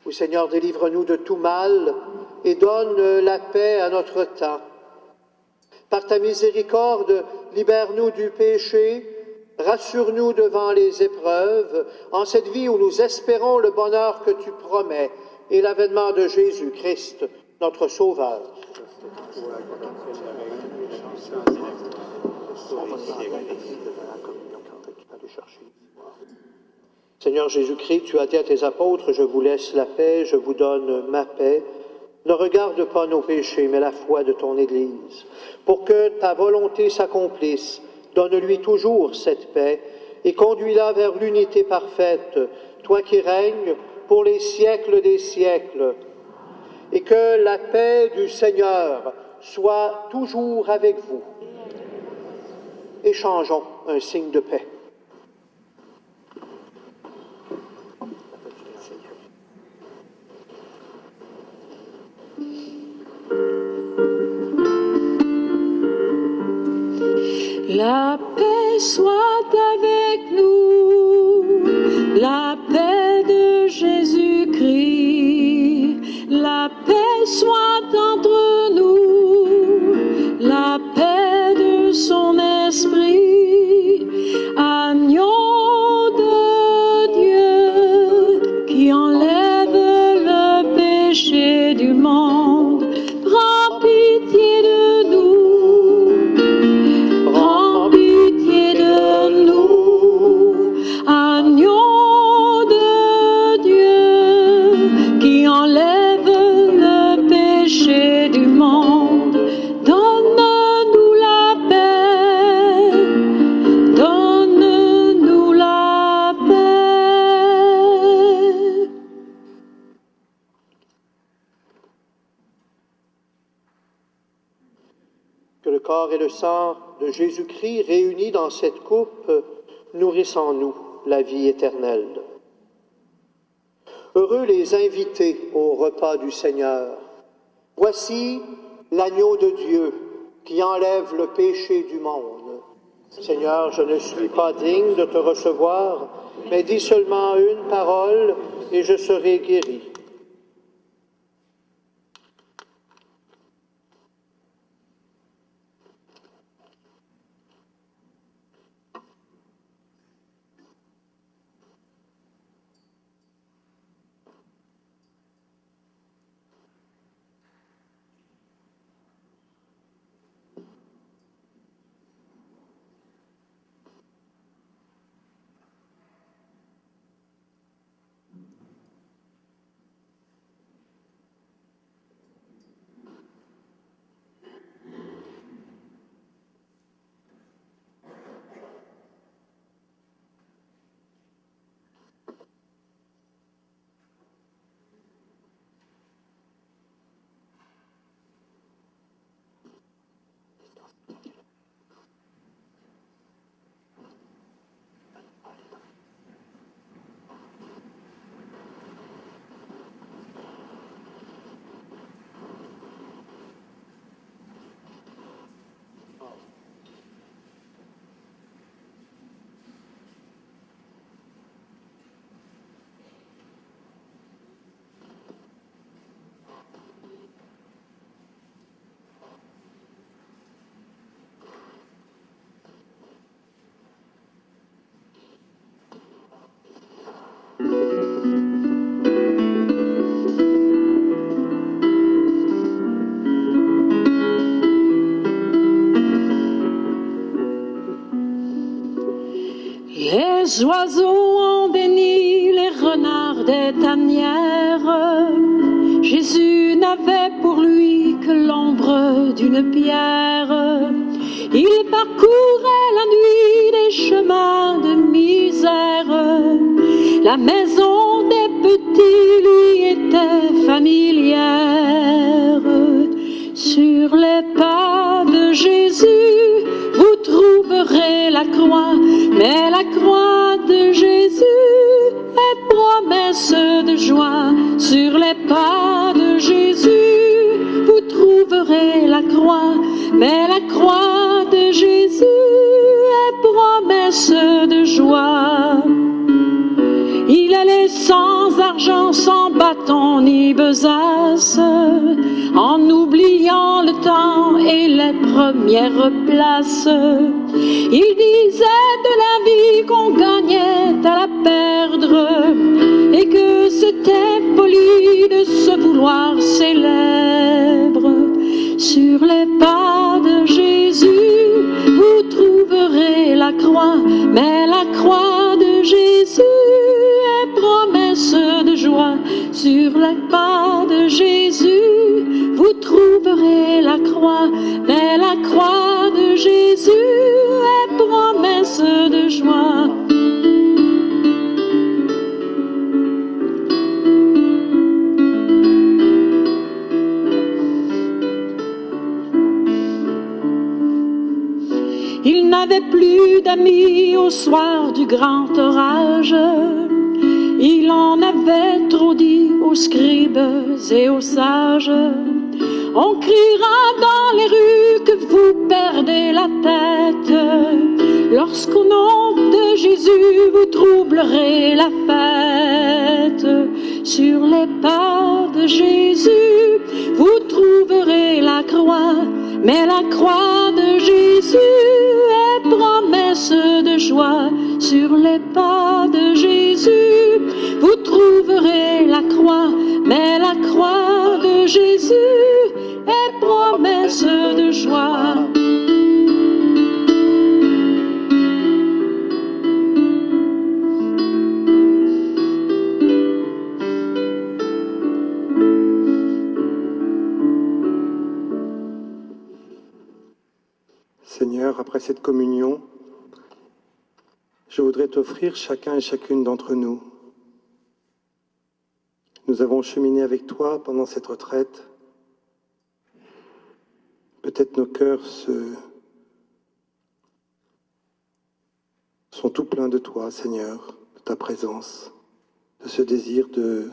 Speaker 3: Oui, Seigneur, délivre-nous de tout mal et donne la paix à notre temps. Par ta miséricorde, libère-nous du péché, rassure-nous devant les épreuves, en cette vie où nous espérons le bonheur que tu promets et l'avènement de Jésus-Christ, notre Sauveur. Seigneur Jésus-Christ, tu as dit à tes apôtres, je vous laisse la paix, je vous donne ma paix. Ne regarde pas nos péchés, mais la foi de ton Église. Pour que ta volonté s'accomplisse, donne-lui toujours cette paix et conduis-la vers l'unité parfaite, toi qui règnes pour les siècles des siècles. Et que la paix du Seigneur soit toujours avec vous. échangeons un signe de paix.
Speaker 4: La paix soit avec nous, la paix de Jésus-Christ, la paix soit entre nous, la paix de son esprit, agneau de Dieu qui enlève le péché du monde, prends pitié de nous. Agneau de Dieu qui enlève le péché du monde, donne-nous la paix, donne-nous la paix.
Speaker 3: Que le corps et le sang de Jésus-Christ réunis dans cette coupe nourrissent en nous la vie éternelle. Heureux les invités au repas du Seigneur. Voici l'agneau de Dieu qui enlève le péché du monde. Seigneur, je ne suis pas digne de te recevoir, mais dis seulement une parole et je serai guéri.
Speaker 4: Les oiseaux ont des nids, les renards des tanières. Jésus n'avait pour lui que l'ombre d'une pierre. Il parcourait la nuit des chemins de misère. La maison des petits lui était familière. Sur les pas de Jésus, vous trouverez la croix, mais la croix de Jésus est promesse de joie. Sur les pas de Jésus, vous trouverez la croix, mais la croix de Jésus est promesse de joie. Il allait sans argent, sans bâton ni besace, en oubliant le temps et les premières places. Il disait de la vie qu'on gagnait à la perdre, et que c'était folie de se vouloir célèbre. Sur les pas de Jésus, vous trouverez la croix, mais la croix de Jésus est promesse de joie. Sur les pas de Jésus, vous trouverez la croix, mais la croix de Jésus est promesse de joie. Il n'a n'avait plus d'amis au soir du grand orage. Il en avait trop dit aux scribes et aux sages. On criera dans les rues que vous perdez la tête. Lorsqu'au nom de Jésus vous troublerez la fête. Sur les pas de Jésus vous trouverez la croix. Mais la croix de Jésus est promesse de joie. Sur les pas de Jésus vous trouverez la croix. Mais la croix de Jésus est promesse de joie.
Speaker 2: Seigneur, après cette communion, je voudrais t'offrir chacun et chacune d'entre nous. Nous avons cheminé avec toi pendant cette retraite. Peut-être nos cœurs sont tout pleins de toi, Seigneur, de ta présence, de ce désir de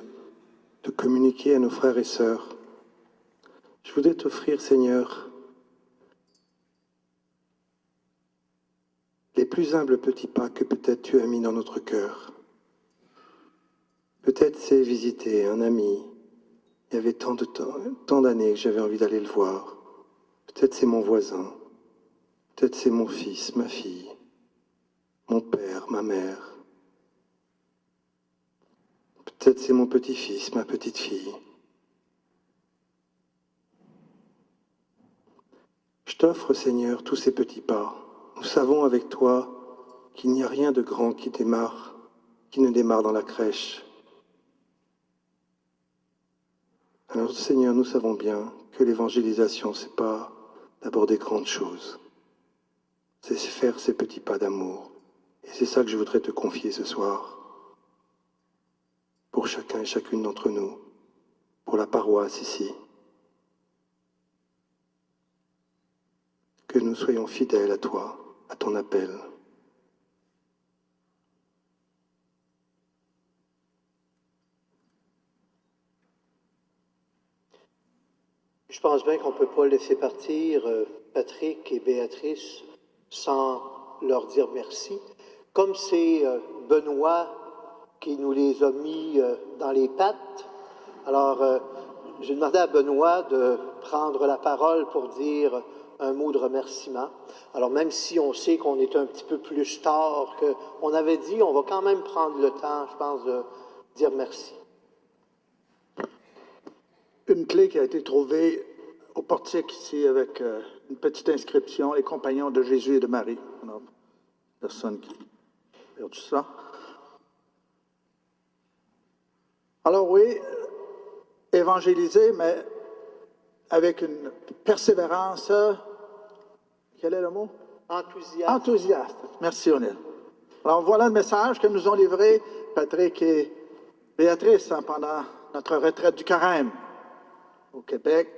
Speaker 2: communiquer à nos frères et sœurs. Je voudrais t'offrir, Seigneur, les plus humbles petits pas que peut-être tu as mis dans notre cœur. Peut-être c'est visiter un ami. Il y avait tant d'années que j'avais envie d'aller le voir. Peut-être c'est mon voisin. Peut-être c'est mon fils, ma fille, mon père, ma mère. Peut-être c'est mon petit-fils, ma petite-fille. Je t'offre, Seigneur, tous ces petits pas. Nous savons avec toi qu'il n'y a rien de grand qui ne démarre dans la crèche. Alors, Seigneur, nous savons bien que l'évangélisation, c'est pas d'abord des grandes choses. C'est faire ces petits pas d'amour. Et c'est ça que je voudrais te confier ce soir. Pour chacun et chacune d'entre nous. Pour la paroisse ici. Que nous soyons fidèles à toi, à ton appel.
Speaker 3: Je pense bien qu'on ne peut pas laisser partir Patrick et Béatrice sans leur dire merci. Comme c'est Benoît qui nous les a mis dans les pattes, alors j'ai demandé à Benoît de prendre la parole pour dire un mot de remerciement. Alors même si on sait qu'on est un petit peu plus tard qu'on avait dit, on va quand même prendre le temps, je pense, de dire merci.
Speaker 6: Une clé qui a été trouvée au portique ici avec une petite inscription, les compagnons de Jésus et de Marie. Alors, personne qui a perdu ça. Alors oui, évangéliser, mais avec une persévérance, quel est le mot?
Speaker 3: Enthousiaste.
Speaker 6: Enthousiaste. Merci, O'Neill. Alors voilà le message que nous ont livré Patrick et Béatrice pendant notre retraite du Carême au Québec,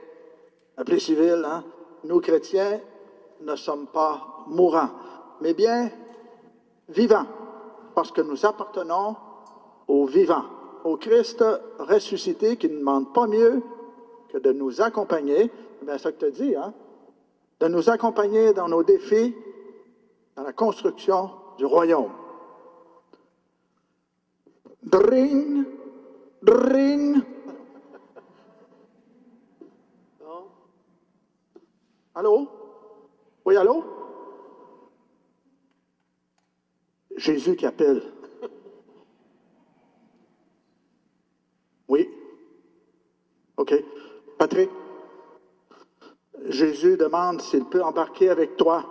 Speaker 6: appelé civil, hein? Nous, chrétiens, ne sommes pas mourants, mais bien vivants, parce que nous appartenons au vivant, au Christ ressuscité qui ne demande pas mieux que de nous accompagner, c'est bien ça que tu as dit, hein? De nous accompagner dans nos défis, dans la construction du royaume. Dring, dring. Allô? Oui, allô? Jésus qui appelle. Oui? OK. Patrick? Jésus demande s'il peut embarquer avec toi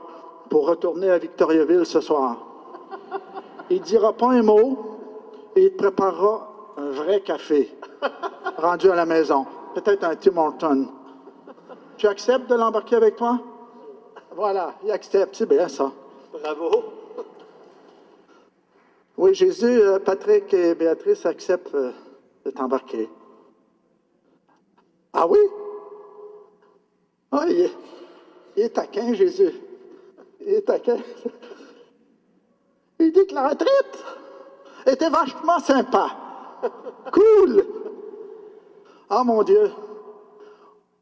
Speaker 6: pour retourner à Victoriaville ce soir. Il ne dira pas un mot et il te préparera un vrai café rendu à la maison. Peut-être un Tim Hortons. Tu acceptes de l'embarquer avec toi? Voilà, il accepte. C'est bien ça.
Speaker 3: Bravo.
Speaker 6: Oui, Jésus, Patrick et Béatrice acceptent de t'embarquer. Ah oui? Ah, il est taquin, Jésus. Il est taquin. Il dit que la retraite était vachement sympa. Cool. Ah, mon Dieu.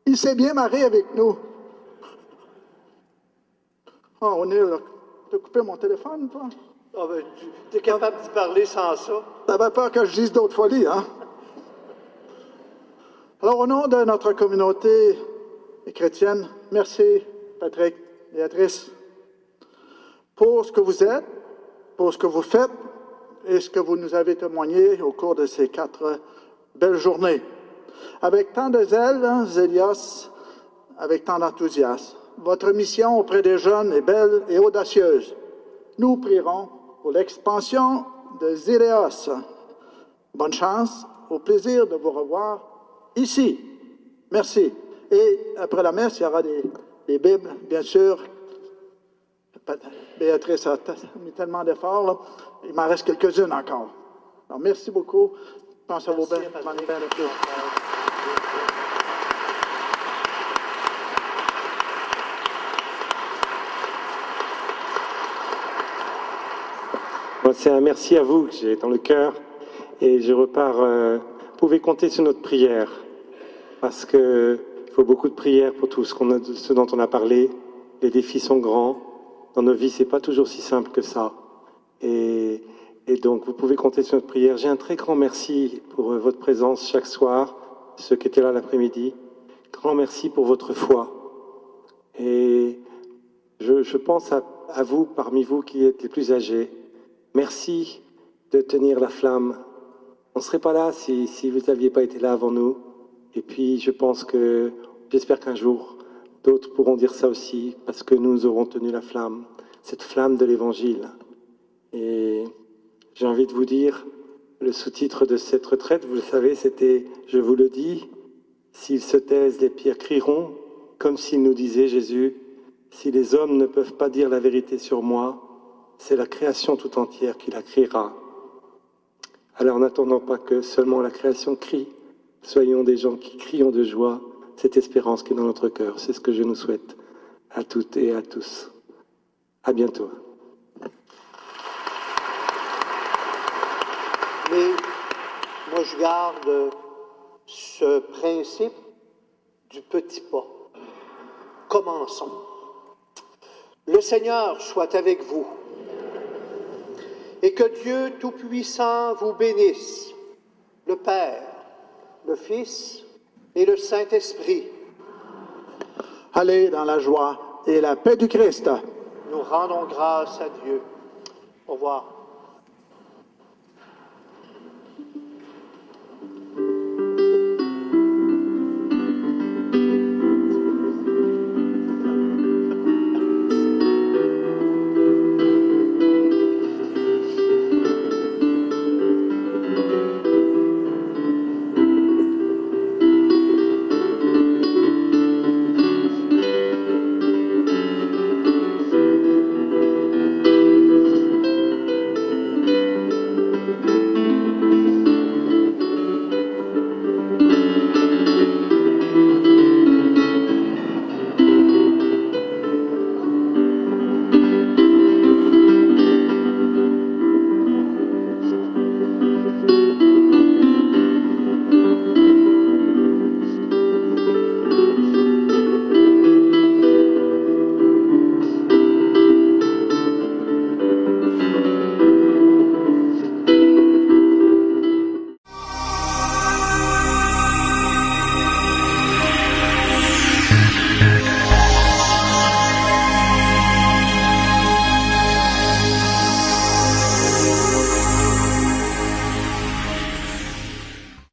Speaker 6: Il s'est bien marré avec nous. Ah, O'Neill, t'as coupé mon téléphone, toi?
Speaker 3: Ah ben, tu es capable d'y parler sans ça.
Speaker 6: T'avais peur que je dise d'autres folies, hein? Alors, au nom de notre communauté chrétienne, merci, Patrick, Béatrice, pour ce que vous êtes, pour ce que vous faites et ce que vous nous avez témoigné au cours de ces 4 belles journées. Avec tant de zèle, Zélios, avec tant d'enthousiasme. Votre mission auprès des jeunes est belle et audacieuse. Nous prierons pour l'expansion de Zéléos. Bonne chance, au plaisir de vous revoir ici. Merci. Et après la messe, il y aura des Bibles, bien sûr. Béatrice a mis tellement d'efforts, là. Il m'en reste quelques-unes encore. Alors, merci beaucoup. Je pense à vos belles.
Speaker 2: Moi, c'est un merci à vous que j'ai dans le cœur et je repars. Vous pouvez compter sur notre prière parce qu'il faut beaucoup de prières pour tout ce dont on a parlé. Les défis sont grands. Dans nos vies, c'est pas toujours si simple que ça. Et donc, vous pouvez compter sur notre prière. J'ai un très grand merci pour votre présence chaque soir, ceux qui étaient là l'après-midi. Grand merci pour votre foi. Et je pense à vous, parmi vous qui êtes les plus âgés. Merci de tenir la flamme. On ne serait pas là si vous n'aviez pas été là avant nous. Et puis, j'espère qu'un jour, d'autres pourront dire ça aussi, parce que nous aurons tenu la flamme, cette flamme de l'Évangile. Et j'ai envie de vous dire, le sous-titre de cette retraite, vous le savez, c'était « Je vous le dis, s'ils se taisent, les pierres crieront », comme s'il nous disait, Jésus, « Si les hommes ne peuvent pas dire la vérité sur moi, c'est la création tout entière qui la criera. » Alors n'attendons pas que seulement la création crie, soyons des gens qui crions de joie cette espérance qui est dans notre cœur. C'est ce que je nous souhaite à toutes et à tous. À bientôt.
Speaker 3: Mais moi, je garde ce principe du petit pas. Commençons. Le Seigneur soit avec vous. Et que Dieu Tout-Puissant vous bénisse, le Père, le Fils et le Saint-Esprit.
Speaker 6: Allez dans la joie et la paix du Christ.
Speaker 3: Nous rendons grâce à Dieu. Au revoir.